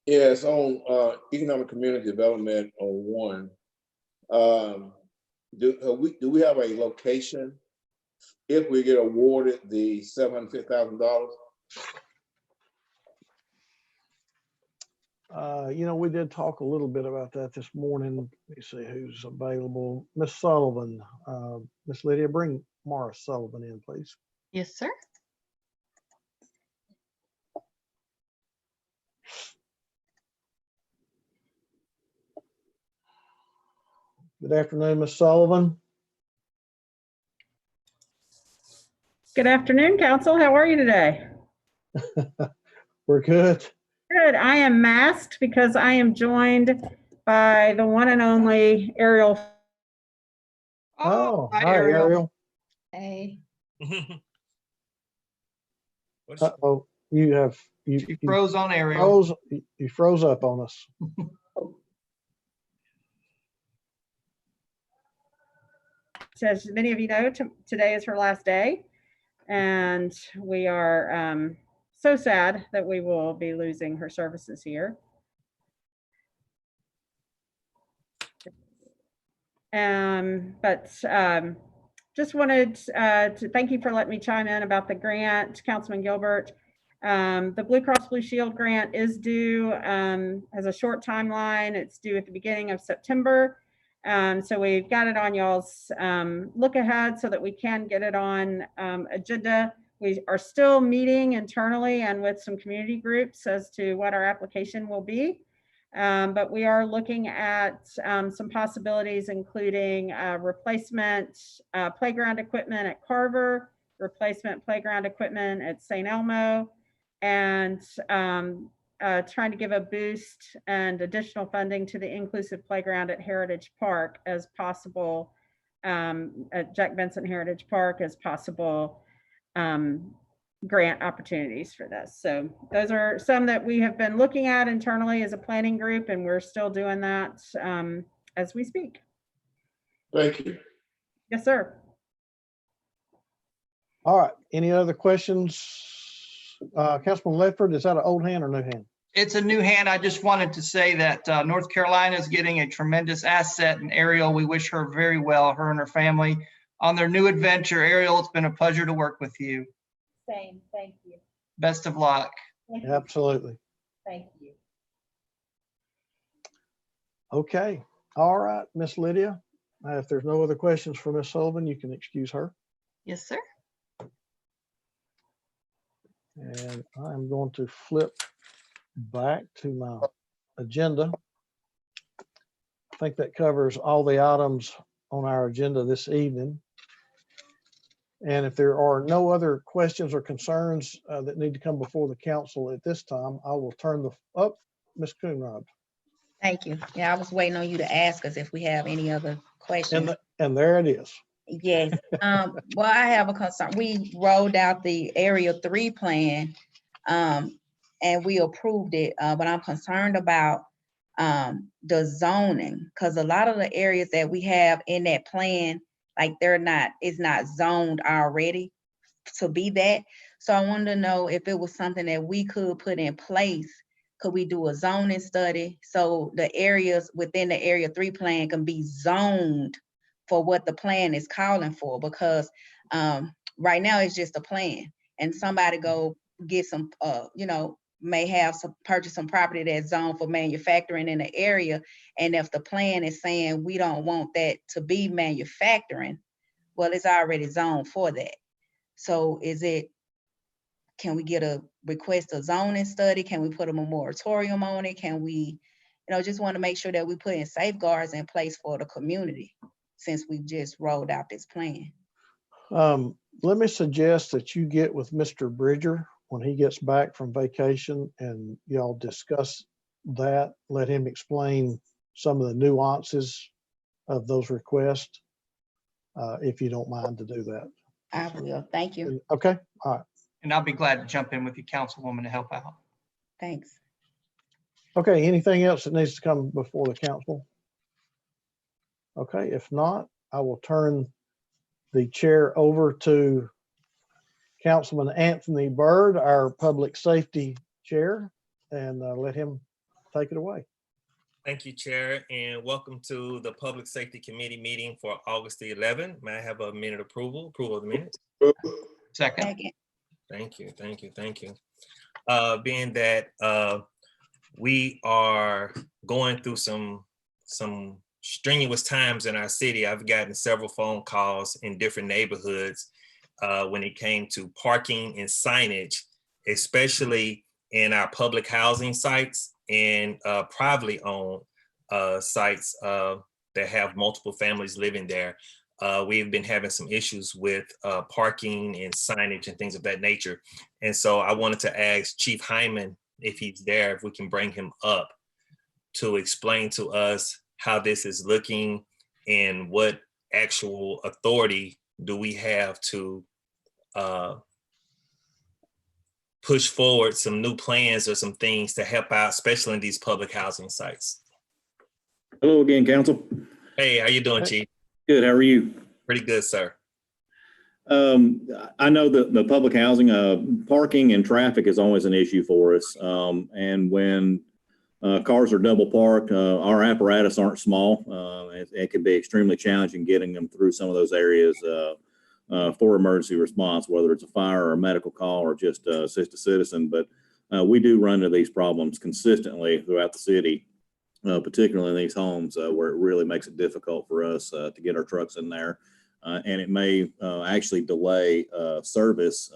Yes, on economic community development on one. Do we have a location if we get awarded the $750,000? We did talk a little bit about that this morning. Let me see who's available. Miss Sullivan, Miss Lydia, bring Mara Sullivan in, please. Yes, sir. Good afternoon, Miss Sullivan. Good afternoon, Council. How are you today? We're good. Good. I am masked because I am joined by the one and only Ariel. Oh, hi, hi, Ariel. Hey. What's- Uh-oh, you She froze on Ariel. froze up on us. So as many of you know, today is her last day. And we are so sad that we will be losing her services here. Just wanted to thank you for letting me chime in about the grant, Councilman Gilbert. The Blue Cross Blue Shield grant is due, has a short timeline. It's due at the beginning of September. So we've got it on y'all's look ahead so that we can get it on agenda. We are still meeting internally and with some community groups as to what our application will be. But we are looking at some possibilities, including replacement playground equipment at Carver, replacement playground equipment at St. Elmo, and trying to give a boost and additional funding to the inclusive playground at Heritage Park as possible, at Jack Benson Heritage Park as possible grant opportunities for this. So those are some that we have been looking at internally as a planning group, and we're still doing that as we speak. Thank you. Yes, sir. All right, any other questions? Councilman Ledford, is that an old hand or new hand? It's a new hand. I just wanted to say that North Carolina is getting a tremendous asset, and Ariel, we wish her very well, her and her family, on their new adventure. Ariel, it's been a pleasure to work with you. Same. Thank you. Best of luck. Absolutely. Thank you. Okay, all right, Miss Lydia. If there's no other questions for Miss Sullivan, you can excuse her. Yes, sir. And I'm going to flip back to my agenda. I think that covers all the items on our agenda this evening. And if there are no other questions or concerns that need to come before the council at this time, I will turn Ms. Coonrod. Thank you. Yeah, I was waiting on you to ask us if we have any other questions. And there it is. Yes. Well, I have a concern. We rolled out the Area 3 plan, and we approved it, but I'm concerned about the zoning, because a lot of the areas that we have in that plan, like it's not zoned already to be that. So I wanted to know if it was something that we could put in place. Could we do a zoning study so the areas within the Area 3 plan can be zoned for what the plan is calling for? Because right now it's just a plan, and somebody go get some, may purchase some property that's zoned for manufacturing in the area. And if the plan is saying we don't want that to be manufacturing, well, it's already zoned for that. So can we get a request a zoning study? Can we put a moratorium on it? Can we, just want to make sure that we put in safeguards in place for the community since we've just rolled out this plan? Let me suggest that you get with Mr. Bridger when he gets back from vacation and y'all discuss that. Let him explain some of the nuances of those requests, if you don't mind to do that. I will. Thank you. Okay, all right. And I'll be glad to jump in with you, Councilwoman, to help out. Thanks. Okay, anything else that needs to come before the council? Okay, if not, I will turn the chair over to Councilman Anthony Byrd, our Public Safety Chair, and let him take it away. Thank you, Chair, and welcome to the Public Safety Committee meeting for August the 11th. May I have a minute approval of the minutes? Second. Second. Thank you, thank you, thank you. Being that we are going through some strenuous times in our city, I've gotten several phone calls in different neighborhoods when it came to parking and signage, especially in our public housing sites and privately owned sites that have multiple families living there. We've been having some issues with parking and signage and things of that nature. And so I wanted to ask Chief Hyman, if he's there, if we can bring him up to explain to us how this is looking and what actual authority do we have to push forward some new plans or some things to help out, especially in these public housing sites. Hello again, council. Hey, how you doing, Chief? Good, how are you? Pretty good, sir. I know that the public housing, parking and traffic is always an issue for us. And when cars are double parked, our apparatus aren't small. It can be extremely challenging getting them through some of those areas for emergency response, whether it's a fire or a medical call or just assist a citizen. But we do run into these problems consistently throughout the city, particularly in these homes where it really makes it difficult for us to get our trucks in there. And it may actually delay service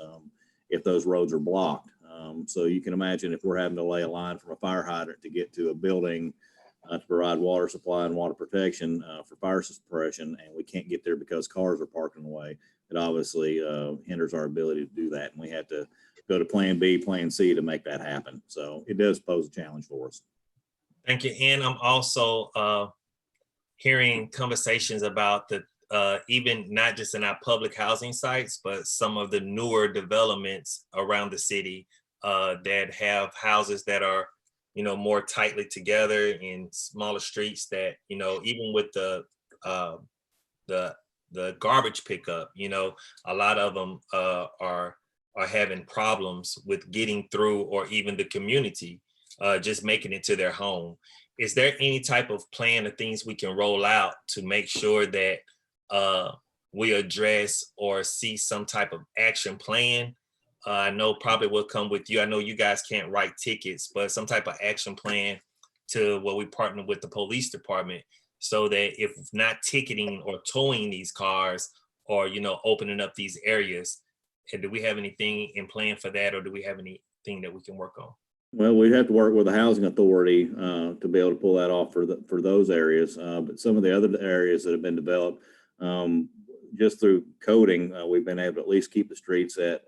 if those roads are blocked. So you can imagine if we're having to lay a line from a fire hydrant to get to a building to provide water supply and water protection for fire suppression, and we can't get there because cars are parking away, it obviously hinders our ability to do that. And we had to go to plan B, plan C to make that happen. So it does pose a challenge for us. Thank you. And I'm also hearing conversations about the even not just in our public housing sites, but some of the newer developments around the city that have houses that are, you know, more tightly together in smaller streets that, you know, even with the garbage pickup, you know, a lot of them are having problems with getting through, or even the community just making it to their home. Is there any type of plan or things we can roll out to make sure that we address or see some type of action plan? I know probably will come with you. I know you guys can't write tickets, but some type of action plan to where we partner with the police department, so that if not ticketing or towing these cars, or, you know, opening up these areas, and do we have anything in plan for that, or do we have anything that we can work on? Well, we'd have to work with the housing authority to be able to pull that off for those areas. But some of the other areas that have been developed, just through coding, we've been able to at least keep the streets at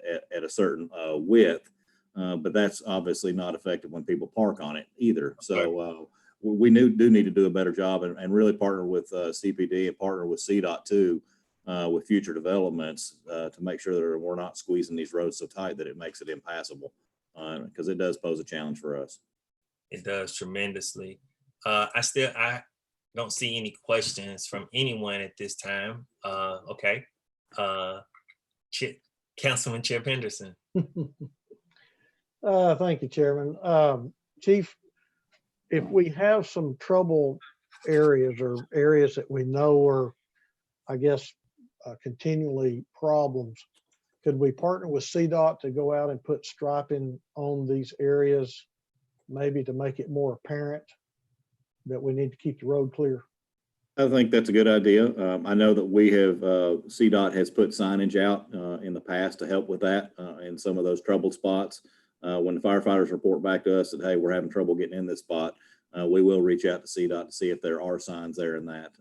a certain width. But that's obviously not effective when people park on it either. So we do need to do a better job and really partner with CPD and partner with CDOT too, with future developments to make sure that we're not squeezing these roads so tight that it makes it impassable. Because it does pose a challenge for us. It does tremendously. I don't see any questions from anyone at this time. Okay. Councilman Chip Henderson. Thank you, Chairman. Chief, if we have some trouble areas or areas that we know are, I guess, continually problems, could we partner with CDOT to go out and put striping on these areas, maybe to make it more apparent that we need to keep the road clear? I think that's a good idea. I know that we have, CDOT has put signage out in the past to help with that in some of those troubled spots. When the firefighters report back to us that, hey, we're having trouble getting in this spot, we will reach out to CDOT to see if there are signs there in that.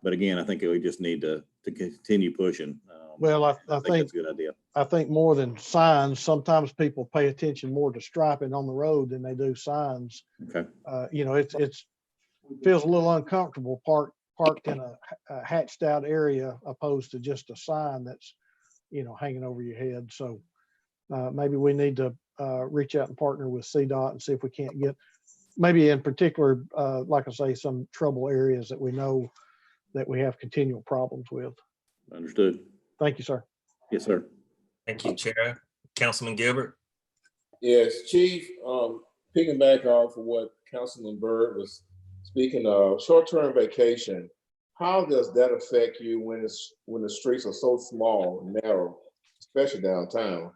But again, I think we just need to continue pushing. Well, I think think that's a good idea. I think more than signs, sometimes people pay attention more to striping on the road than they do signs. Okay. You know, it feels a little uncomfortable parked in a hatched out area opposed to just a sign that's, you know, hanging over your head. So maybe we need to reach out and partner with CDOT and see if we can't get maybe in particular, like I say, some trouble areas that we know that we have continual problems with. Understood. Thank you, sir. Yes, sir. Thank you, Chair. Councilman Gilbert. Yes, Chief, piggyback off of what Councilman Byrd was speaking of, short-term vacation, how does that affect you when the streets are so small and narrow, especially downtown?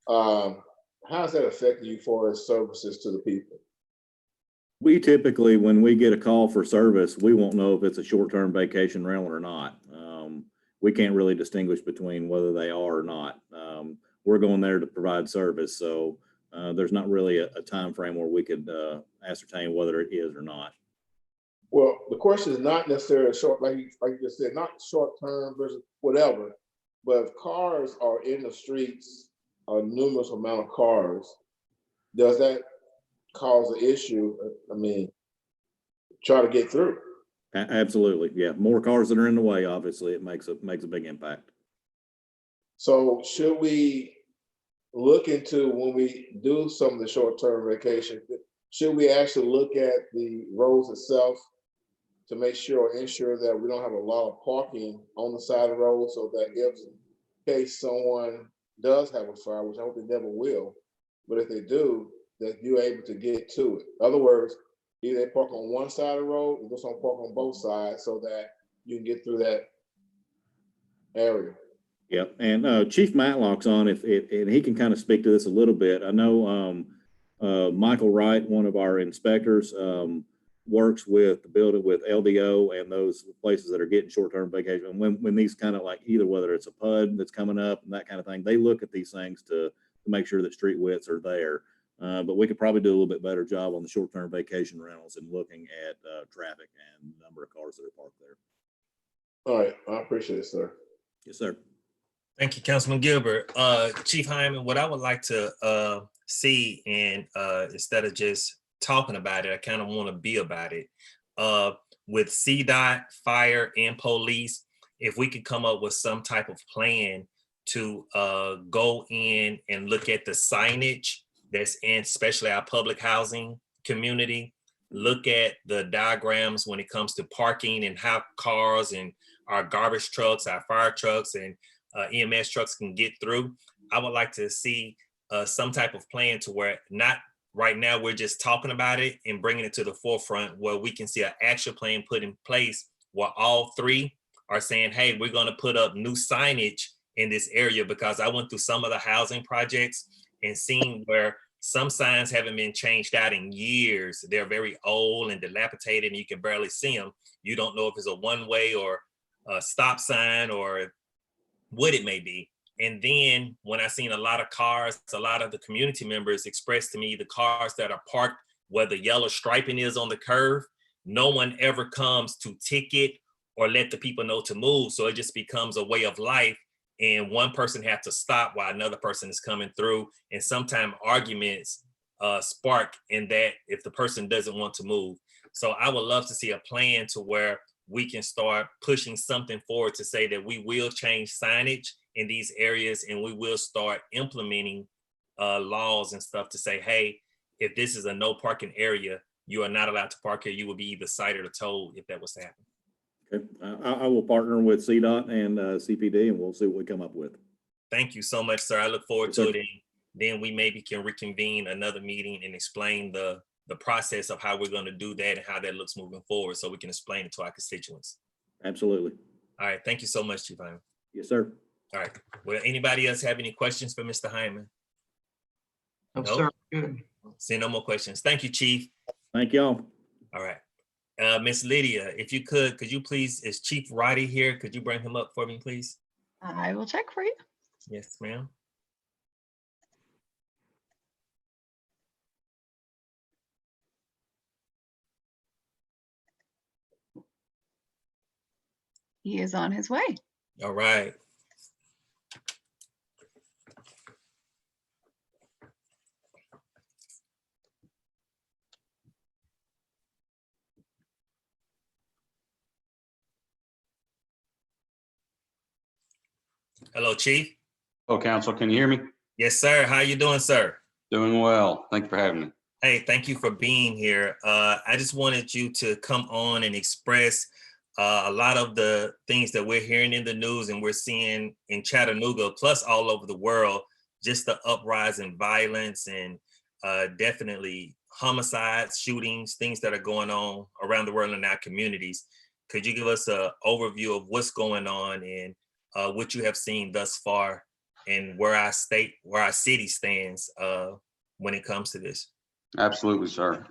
How's that affecting you for services to the people? We typically, when we get a call for service, we won't know if it's a short-term vacation rental or not. We can't really distinguish between whether they are or not. We're going there to provide service, so there's not really a time frame where we could ascertain whether it is or not. Well, the question is not necessarily short, like you just said, not short-term versus whatever, but if cars are in the streets, a numerous amount of cars, does that cause an issue? I mean, try to get through. Absolutely, yeah. More cars that are in the way, obviously, it makes a big impact. So should we look into, when we do some of the short-term vacation, should we actually look at the roads itself to make sure, ensure that we don't have a lot of parking on the side of the road, so that if in case someone does have a fire, which I hope they never will, but if they do, that you're able to get to it. In other words, either they park on one side of the road or just don't park on both sides so that you can get through that area. Yep, and Chief Matlock's on, and he can kind of speak to this a little bit. I know Michael Wright, one of our inspectors, works with the building with LDO and those places that are getting short-term vacation. And when these kind of like, either whether it's a PUD that's coming up and that kind of thing, they look at these things to make sure that street widths are there. But we could probably do a little bit better job on the short-term vacation rentals and looking at traffic and number of cars that are parked there. All right, I appreciate it, sir. Yes, sir. Thank you, Councilman Gilbert. Chief Hyman, what I would like to see, and instead of just talking about it, I kind of want to be about it. With CDOT, fire, and police, if we could come up with some type of plan to go in and look at the signage that's in, especially our public housing community, look at the diagrams when it comes to parking and how cars and our garbage trucks, our fire trucks, and EMS trucks can get through. I would like to see some type of plan to where not right now we're just talking about it and bringing it to the forefront, where we can see an action plan put in place where all three are saying, hey, we're going to put up new signage in this area. Because I went through some of the housing projects and seen where some signs haven't been changed out in years. They're very old and dilapidated and you can barely see them. You don't know if it's a one-way or a stop sign or what it may be. And then when I seen a lot of cars, a lot of the community members expressed to me the cars that are parked where the yellow striping is on the curve, no one ever comes to ticket or let the people know to move. So it just becomes a way of life. And one person has to stop while another person is coming through. And sometimes arguments spark in that if the person doesn't want to move. So I would love to see a plan to where we can start pushing something forward to say that we will change signage in these areas, and we will start implementing laws and stuff to say, hey, if this is a no parking area, you are not allowed to park here. You will be either cited or told if that was to happen. Okay, I will partner with CDOT and CPD, and we'll see what we come up with. Thank you so much, sir. I look forward Yes, to sir. it. And then we maybe can reconvene another meeting and explain the process of how we're going to do that and how that looks moving forward, so we can explain it to our constituents. Absolutely. All right. Thank you so much, Chief Hyman. Yes, sir. All right. Will anybody else have any questions for Mr. Hyman? No, Nope. sir. Good. See no more questions. Thank you, Chief. Thank y'all. All right. Miss Lydia, if you could you please, is Chief Roddy here? Could you bring him up for me, please? I will check for you. Yes, ma'am. He is on his way. All right. Hello, Chief. Oh, Council, can you hear me? Yes, sir. How you doing, sir? Doing well. Thank you for having me. Hey, thank you for being here. I just wanted you to come on and express a lot of the things that we're hearing in the news and we're seeing in Chattanooga, plus all over the world, just the uprising in violence and definitely homicides, shootings, things that are going on around the world in our communities. Could you give us an overview of what's going on and what you have seen thus far and where our city stands when it comes to this? Absolutely, sir.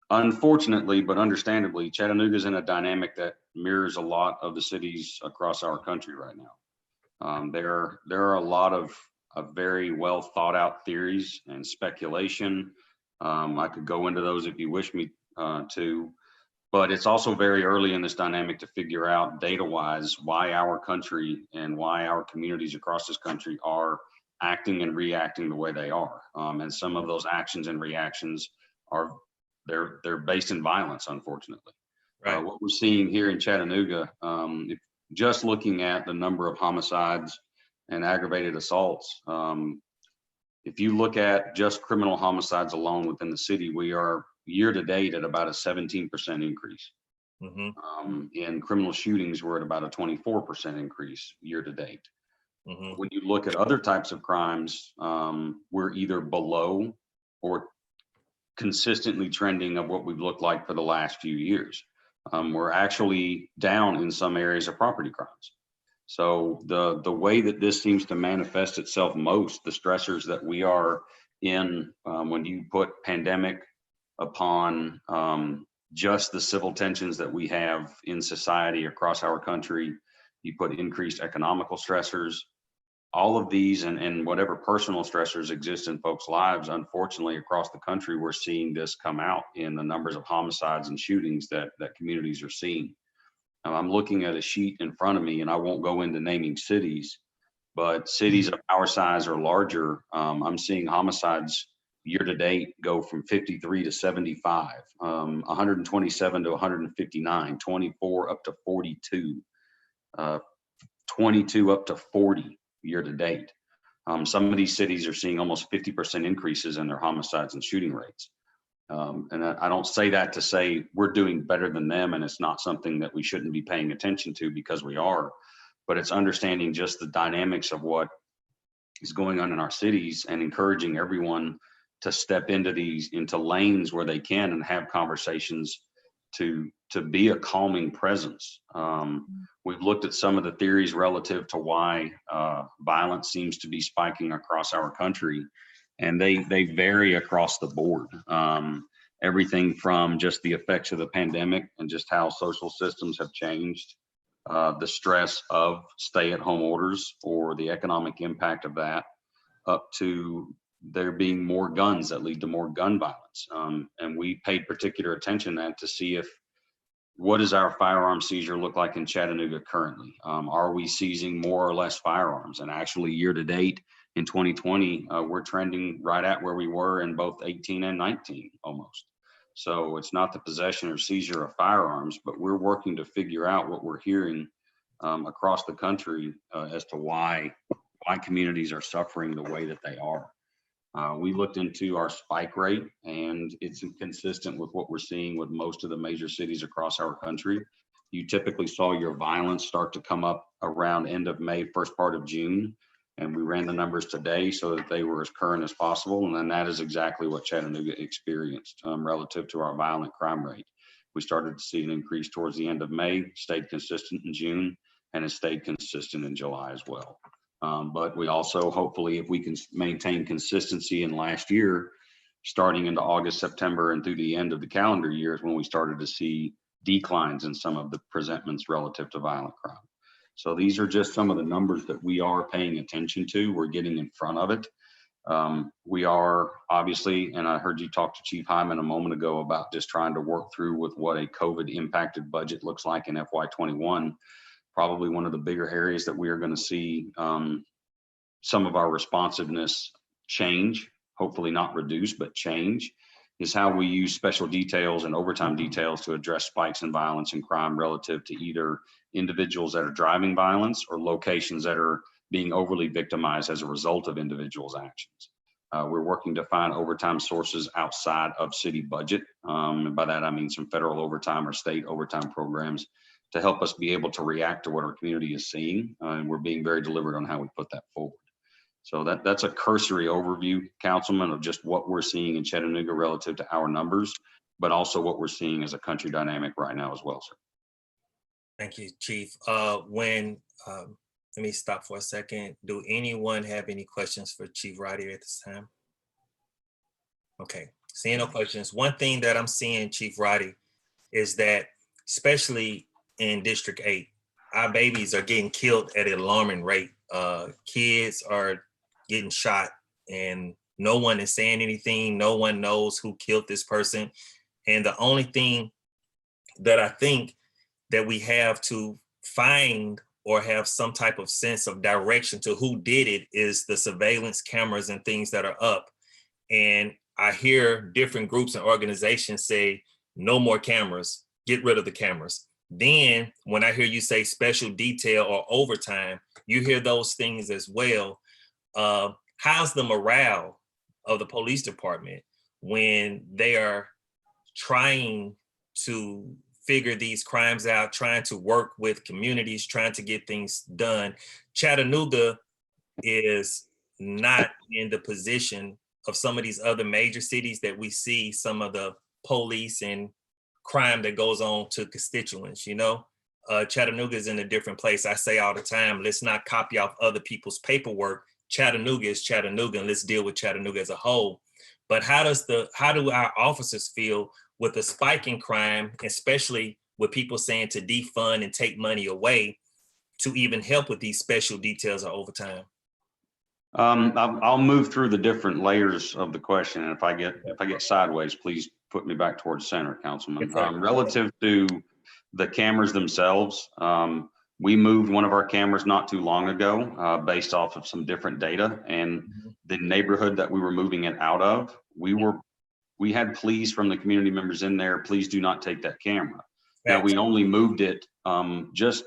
Unfortunately, but understandably, Chattanooga is in a dynamic that mirrors a lot of the cities across our country right now. There are a lot of very well thought out theories and speculation. I could go into those if you wish me to, but it's also very early in this dynamic to figure out data-wise why our country and why our communities across this country are acting and reacting the way they are. And some of those actions and reactions are, they're based in violence, unfortunately. Right. What we're seeing here in Chattanooga, just looking at the number of homicides and aggravated assaults, if you look at just criminal homicides alone within the city, we are year to date at about a 17% increase. Mm-hmm. In criminal shootings, we're at about a 24% increase year to date. Mm-hmm. When you look at other types of crimes, we're either below or consistently trending of what we've looked like for the last few years. We're actually down in some areas of property crimes. So the way that this seems to manifest itself most, the stressors that we are in, when you put pandemic upon just the civil tensions that we have in society across our country, you put increased economical stressors, all of these and whatever personal stressors exist in folks' lives, unfortunately, across the country, we're seeing this come out in the numbers of homicides and shootings that communities are seeing. I'm looking at a sheet in front of me, and I won't go into naming cities, but cities of our size or larger, I'm seeing homicides year to date go from 53 to 75, 127 to 159, 24 up to 42, 22 up to 40 year to date. Some of these cities are seeing almost 50% increases in their homicides and shooting rates. And I don't say that to say we're doing better than them and it's not something that we shouldn't be paying attention to, because we are, but it's understanding just the dynamics of what is going on in our cities and encouraging everyone to step into lanes where they can and have conversations to be a calming presence. We've looked at some of the theories relative to why violence seems to be spiking across our country, and they vary across the board. Everything from just the effects of the pandemic and just how social systems have changed, the stress of stay-at-home orders or the economic impact of that, up to there being more guns that lead to more gun violence. And we paid particular attention to that to see what does our firearm seizure look like in Chattanooga currently? Are we seizing more or less firearms? And actually year to date in 2020, we're trending right at where we were in both 18 and 19 almost. So it's not the possession or seizure of firearms, but we're working to figure out what we're hearing across the country as to why communities are suffering the way that they are. We looked into our spike rate, and it's consistent with what we're seeing with most of the major cities across our country. You typically saw your violence start to come up around end of May, first part of June, and we ran the numbers today so that they were as current as possible. And then that is exactly what Chattanooga experienced relative to our violent crime rate. We started to see an increase towards the end of May, stayed consistent in June, and it stayed consistent in July as well. But we also, hopefully, if we can maintain consistency in last year, starting into August, September, and through the end of the calendar year is when we started to see declines in some of the presentments relative to violent crime. So these are just some of the numbers that we are paying attention to. We're getting in front of it. We are obviously, and I heard you talk to Chief Hyman a moment ago about just trying to work through with what a COVID impacted budget looks like in FY21. Probably one of the bigger areas that we are going to see some of our responsiveness change, hopefully not reduce, but change, is how we use special details and overtime details to address spikes in violence and crime relative to either individuals that are driving violence or locations that are being overly victimized as a result of individuals' actions. We're working to find overtime sources outside of city budget. And by that, I mean some federal overtime or state overtime programs to help us be able to react to what our community is seeing. And we're being very deliberate on how we put that forward. So that's a cursory overview, Councilman, of just what we're seeing in Chattanooga relative to our numbers, but also what we're seeing as a country dynamic right now as well, sir. Thank you, Chief. Let me stop for a second. Do anyone have any questions for Chief Roddy at this time? Okay, seeing no questions. One thing that I'm seeing, Chief Roddy, is that especially in District 8, our babies are getting killed at an alarming rate. Kids are getting shot and no one is saying anything. No one knows who killed this person. And the only thing that I think that we have to find or have some type of sense of direction to who did it is the surveillance cameras and things that are up. And I hear different groups and organizations say, no more cameras, get rid of the cameras. Then when I hear you say special detail or overtime, you hear those things as well. How's the morale of the police department when they are trying to figure these crimes out, trying to work with communities, trying to get things done? Chattanooga is not in the position of some of these other major cities that we see some of the police and crime that goes on to constituents, you know? Chattanooga is in a different place. I say all the time, let's not copy off other people's paperwork. Chattanooga is Chattanooga, and let's deal with Chattanooga as a whole. But how do our officers feel with the spike in crime, especially with people saying to defund and take money away to even help with these special details or overtime? I'll move through the different layers of the question, and if I get sideways, please put me back towards center, Councilman. Relative to the cameras themselves, we moved one of our cameras not too long ago, based off of some different data, and the neighborhood that we were moving it out of, we had pleas from the community members in there, please do not take that camera. Now, we only moved it just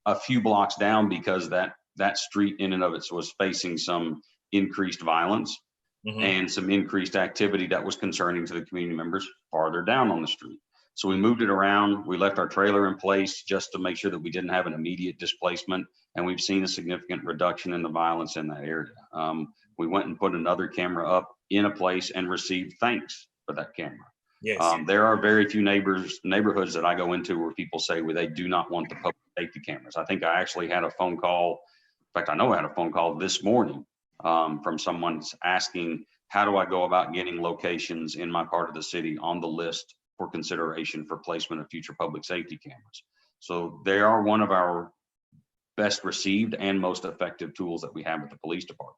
a few blocks down because that street in and of it was facing some increased violence and some increased activity that was concerning to the community members farther down on the street. So we moved it around. We left our trailer in place just to make sure that we didn't have an immediate displacement. And we've seen a significant reduction in the violence in that area. We went and put another camera up in a place and received thanks for that camera. Yes. There are very few neighborhoods that I go into where people say they do not want the public safety cameras. I think I actually had a phone call. In fact, I know I had a phone call this morning from someone asking, how do I go about getting locations in my part of the city on the list for consideration for placement of future public safety cameras? So they are one of our best received and most effective tools that we have at the police department.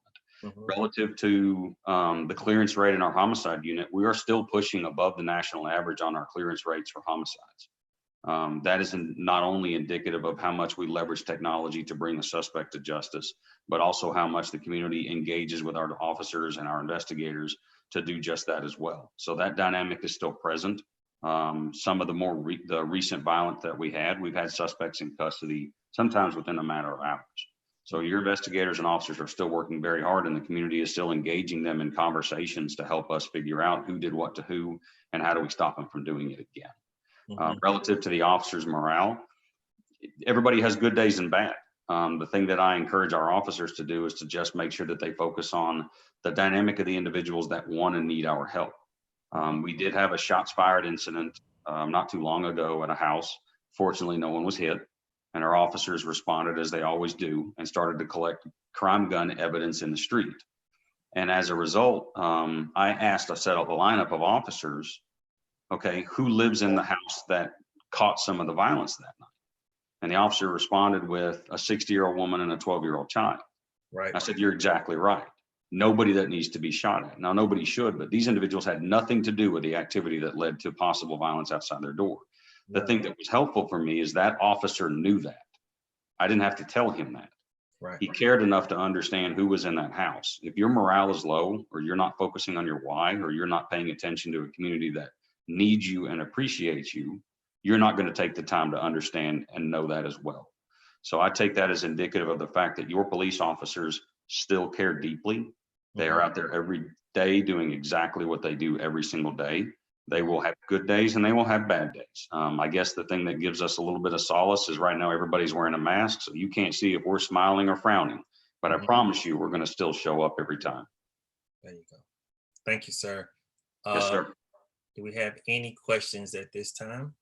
Relative to the clearance rate in our homicide unit, we are still pushing above the national average on our clearance rates for homicides. That is not only indicative of how much we leverage technology to bring a suspect to justice, but also how much the community engages with our officers and our investigators to do just that as well. So that dynamic is still present. Some of the recent violence that we've had suspects in custody, sometimes within a matter of hours. So your investigators and officers are still working very hard, and the community is still engaging them in conversations to help us figure out who did what to who and how do we stop them from doing it again. Relative to the officers' morale, everybody has good days and bad. The thing that I encourage our officers to do is to just make sure that they focus on the dynamic of the individuals that want and need our help. We did have a shots fired incident not too long ago at a house. Fortunately, no one was hit, and our officers responded as they always do and started to collect crime gun evidence in the street. And as a result, I set up a lineup of officers. Okay, who lives in the house that caught some of the violence that night? And the officer responded with a 60-year-old woman and a 12-year-old child. Right. I said, you're exactly right. Nobody that needs to be shot at. Now, nobody should, but these individuals had nothing to do with the activity that led to possible violence outside their door. The thing that was helpful for me is that officer knew that. I didn't have to tell him that. Right. He cared enough to understand who was in that house. If your morale is low, or you're not focusing on your why, or you're not paying attention to a community that needs you and appreciates you, you're not going to take the time to understand and know that as well. So I take that as indicative of the fact that your police officers still care deeply. They are out there day doing exactly what they do every single day. They will have good days and they will have bad days. I guess the thing that gives us a little bit of solace is right now everybody's wearing a mask, so you can't see if we're smiling or frowning. But I promise you, we're going to still show up every time. There you go. Thank you, sir. Yes, sir. Do we have any questions at this time?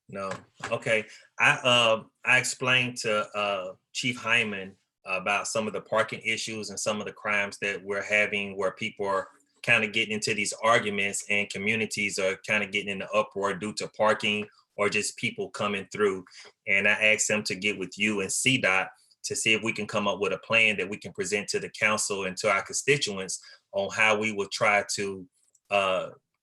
No. Okay. I explained to Chief Hyman about some of the parking issues and some of the crimes that we're having where people are kind of getting into these arguments and communities are kind of getting in the uproar due to parking or just people coming through. And I asked them to get with you and CDOT to see if we can come up with a plan that we can present to the council and to our constituents on how we will try to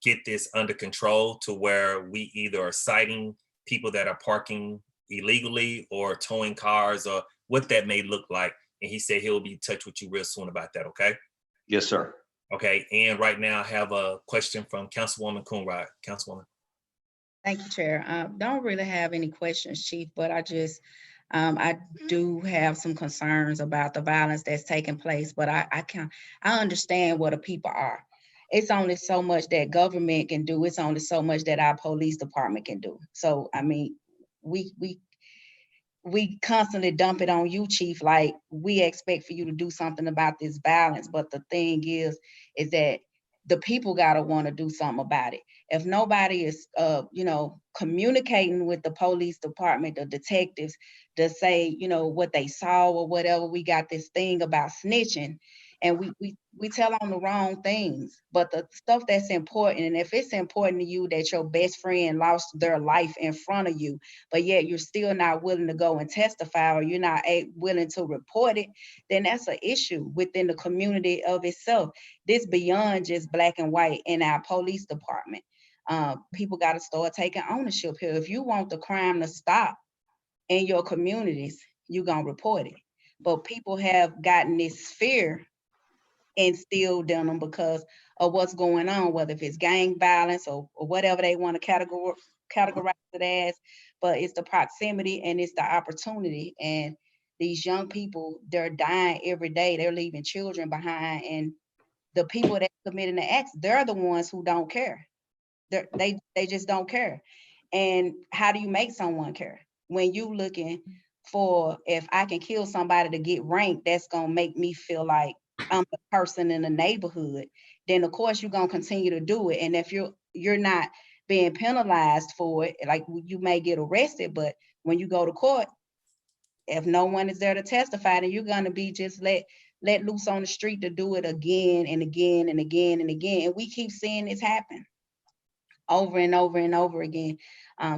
get this under control to where we either are citing people that are parking illegally or towing cars or what that may look like. And he said he'll be in touch with you real soon about that, okay? Yes, sir. Okay, and right now I have a question from Councilwoman Coonrod. Councilwoman. Thank you, Chair. Don't really have any questions, Chief, but I just, I do have some concerns about the violence that's taking place, but I understand what the people are. It's only so much that government can do. It's only so much that our police department can do. So, I mean, we constantly dump it on you, Chief, like we expect for you to do something about this violence. But the thing is that the people gotta wanna do something about it. If nobody is, communicating with the police department, the detectives to say, what they saw or whatever, we got this thing about snitching and we tell on the wrong things. But the stuff that's important, and if it's important to you that your best friend lost their life in front of you, but yet you're still not willing to go and testify or you're not willing to report it, then that's an issue within the community of itself. This beyond just black and white in our police department. People got to start taking ownership here. If you want the crime to stop in your communities, you're going to report it. But people have gotten this fear instilled in them because of what's going on, whether if it's gang violence or whatever they want to categorize it as, but it's the proximity and it's the opportunity. And these young people, they're dying every day. They're leaving children behind. And the people that committing the acts, they're the ones who don't care. They just don't care. And how do you make someone care? When you looking for, if I can kill somebody to get ranked, that's gonna make me feel like I'm the person in the neighborhood, then of course you're gonna continue to do it. And if you're not being penalized for it, like you may get arrested, but when you go to court, if no one is there to testify, then you're gonna be just let loose on the street to do it again and again and again and again. And we keep seeing this happen over and over and over again.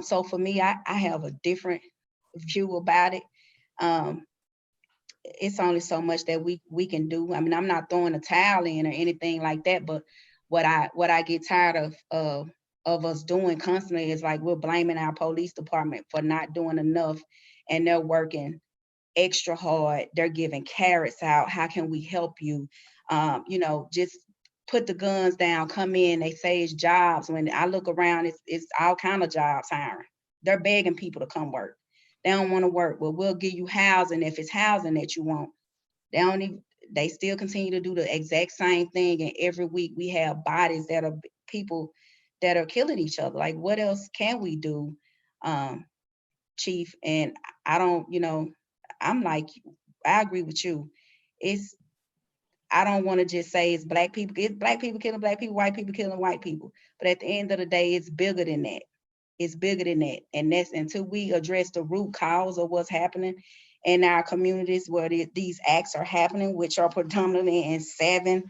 So for me, I have a different view about it. It's only so much that we can do. I mean, I'm not throwing a towel in or anything like that, but what I get tired of us doing constantly is like we're blaming our police department for not doing enough, and they're working extra hard. They're giving carrots out. How can we help you? Just put the guns down, come in. They say it's jobs. When I look around, it's all kind of jobs hiring. They're begging people to come work. They don't want to work. Well, we'll give you housing if it's housing that you want. They still continue to do the exact same thing. And every week we have bodies that are people that are killing each other. Like, what else can we do, Chief? And I don't, I'm like, I agree with you. I don't want to just say it's black people. It's black people killing black people, white people killing white people. But at the end of the day, it's bigger than that. It's bigger than that. And that's until we address the root cause of what's happening in our communities where these acts are happening, which are predominantly in 7,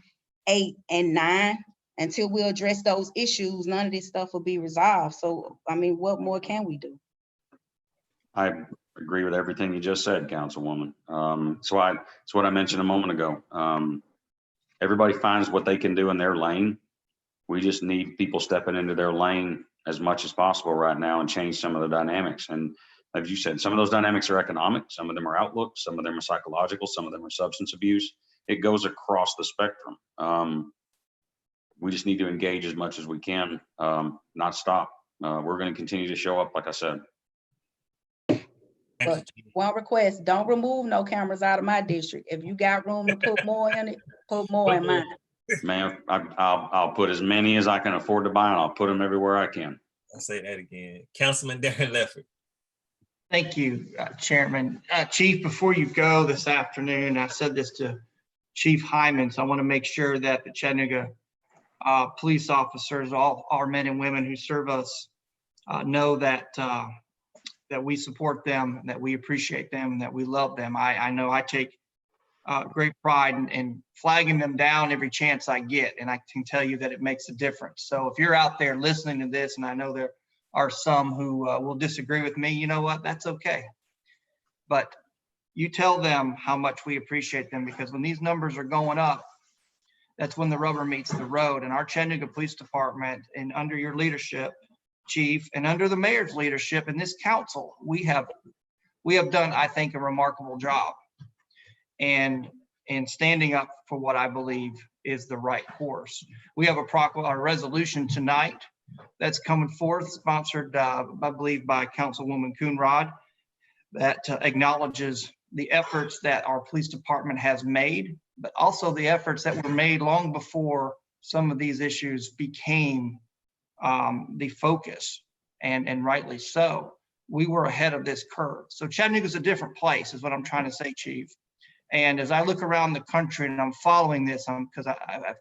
8, and 9. Until we address those issues, none of this stuff will be resolved. So, I mean, what more can we do? I agree with everything you just said, Councilwoman. So it's what I mentioned a moment ago. Everybody finds what they can do in their lane. We just need people stepping into their lane as much as possible right now and change some of the dynamics. And as you said, some of those dynamics are economic, some of them are outlook, some of them are psychological, some of them are substance abuse. It goes across the spectrum. We just need to engage as much as we can, not stop. We're going to continue to show up, like I said. But one request, don't remove no cameras out of my district. If you got room to put more in it, put more in mine. Man, I'll put as many as I can afford to buy, and I'll put them everywhere I can. I'll say that again. Councilman Darren Leffert. Thank you, Chairman. Chief, before you go this afternoon, I said this to Chief Hyman, so I want to make sure that the Chattanooga police officers, all our men and women who serve us, know that that we support them, that we appreciate them, and that we love them. I know I take great pride in flagging them down every chance I get, and I can tell you that it makes a difference. So if you're out there listening to this, and I know there are some who will disagree with me, you know what, that's okay. But you tell them how much we appreciate them, because when these numbers are going up, that's when the rubber meets the road. And our Chattanooga Police Department, and under your leadership, Chief, and under the mayor's leadership in this council, we have done, I think, a remarkable job and standing up for what I believe is the right course. We have a resolution tonight that's coming forth, sponsored, I believe, by Councilwoman Coonrod, that acknowledges the efforts that our police department has made, but also the efforts that were made long before some of these issues became the focus, and rightly so. We were ahead of this curve. So Chattanooga's a different place, is what I'm trying to say, Chief. And as I look around the country and I'm following this, because I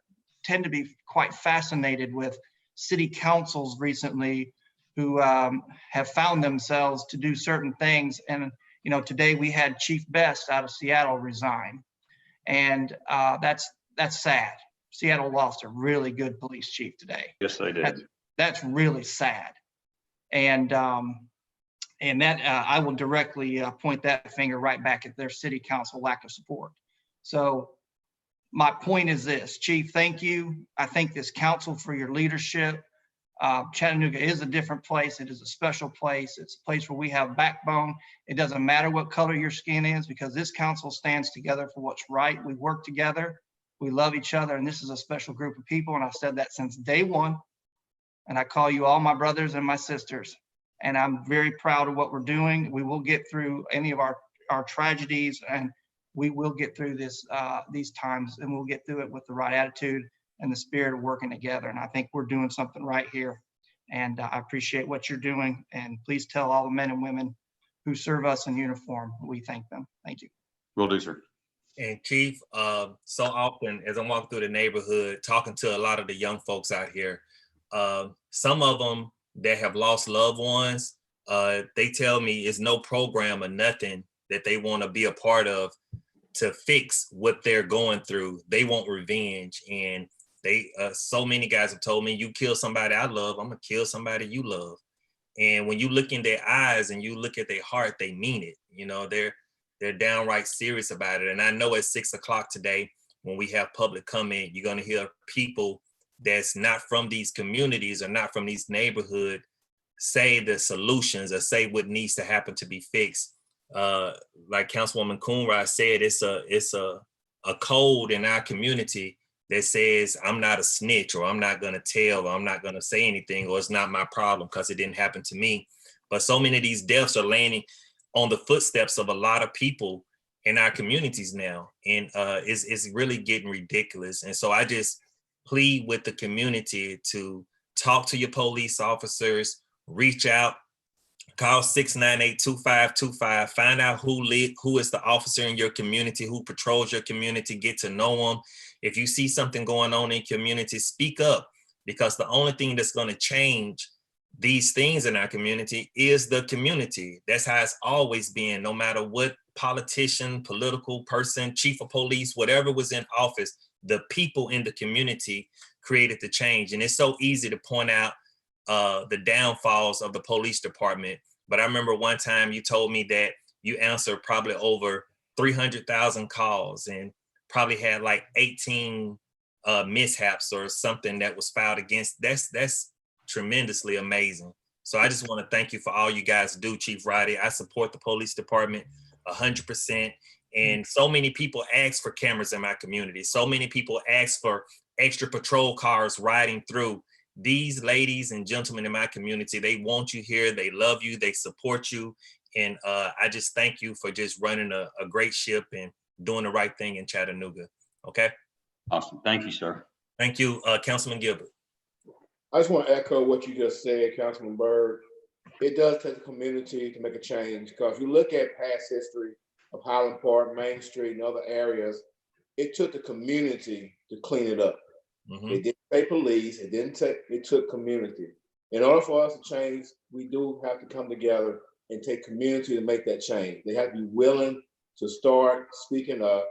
tend to be quite fascinated with city councils recently who have found themselves to do certain things. And, you know, today we had Chief Best out of Seattle resign. And that's sad. Seattle lost a really good police chief today. Yes, they did. That's really sad. And that I will directly point that finger right back at their city council lack of support. So my point is this, Chief, thank you. I thank this council for your leadership. Chattanooga is a different place. It is a special place. It's a place where we have backbone. It doesn't matter what color your skin is, because this council stands together for what's right. We work together. We love each other. And this is a special group of people. And I've said that since day one. And I call you all my brothers and my sisters. And I'm very proud of what we're doing. We will get through any of our tragedies, and we will get through these times, and we'll get through it with the right attitude and the spirit of working together. And I think we're doing something right here. And I appreciate what you're doing. And please tell all the men and women who serve us in uniform, we thank them. Thank you. Will do, sir. And Chief, so often as I'm walking through the neighborhood, talking to a lot of the young folks out here, some of them that have lost loved ones, they tell me it's no program or nothing that they want to be a part of to fix what they're going through. They want revenge. And they, so many guys have told me, you kill somebody I love, I'm gonna kill somebody you love. And when you look in their eyes and you look at their heart, they mean it. You know, they're downright serious about it. And I know at 6 o'clock today, when we have public comment, you're gonna hear people that's not from these communities or not from these neighborhoods say the solutions or say what needs to happen to be fixed. Like Councilwoman Coonrod said, it's a code in our community that says I'm not a snitch, or I'm not gonna tell, or I'm not gonna say anything, or it's not my problem because it didn't happen to me. But so many of these deaths are landing on the footsteps of a lot of people in our communities now. And it's really getting ridiculous. And so I just plead with the community to talk to your police officers, reach out, call 698-2525, find out who is the officer in your community, who patrols your community, get to know them. If you see something going on in community, speak up, because the only thing that's going to change these things in our community is the community. That's how it's always been, no matter what politician, political person, chief of police, whatever was in office, the people in the community created the change. And it's so easy to point out the downfalls of the police department. But I remember one time you told me that you answered probably over 300,000 calls and probably had like 18 mishaps or something that was filed against. That's tremendously amazing. So I just want to thank you for all you guys do, Chief Roddy. I support the police department 100%. And so many people ask for cameras in my community. So many people ask for extra patrol cars riding through. These ladies and gentlemen in my community, they want you here. They love you. They support you. And I just thank you for just running a great ship and doing the right thing in Chattanooga. Okay. Awesome. Thank you, sir. Thank you, Councilman Gilbert. I just want to echo what you just said, Councilman Byrd. It does take the community to make a change, because if you look at past history of Highland Park, Main Street, and other areas, it took the community to clean it up. Mhm. It didn't take police, it took community. In order for us to change, we do have to come together and take community to make that change. They have to be willing to start speaking up,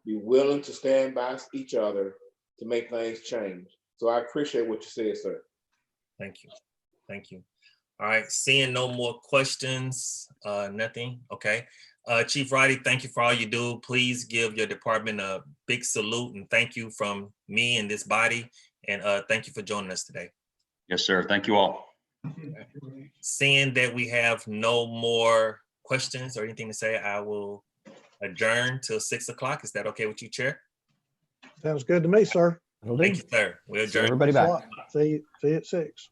be willing to stand by each other to make things change. So I appreciate what you said, sir. Thank you. Thank you. All right, seeing no more questions, nothing, okay. Chief Roddy, thank you for all you do. Please give your department a big salute and thank you from me and this body. And thank you for joining us today. Yes, sir. Thank you all. Seeing that we have no more questions or anything to say, I will adjourn till 6 o'clock. Is that okay with you, Chair? Sounds good to me, sir. It'll do. Thank you, sir. We See adjourn. everybody Thanks a back. lot. See you at 6.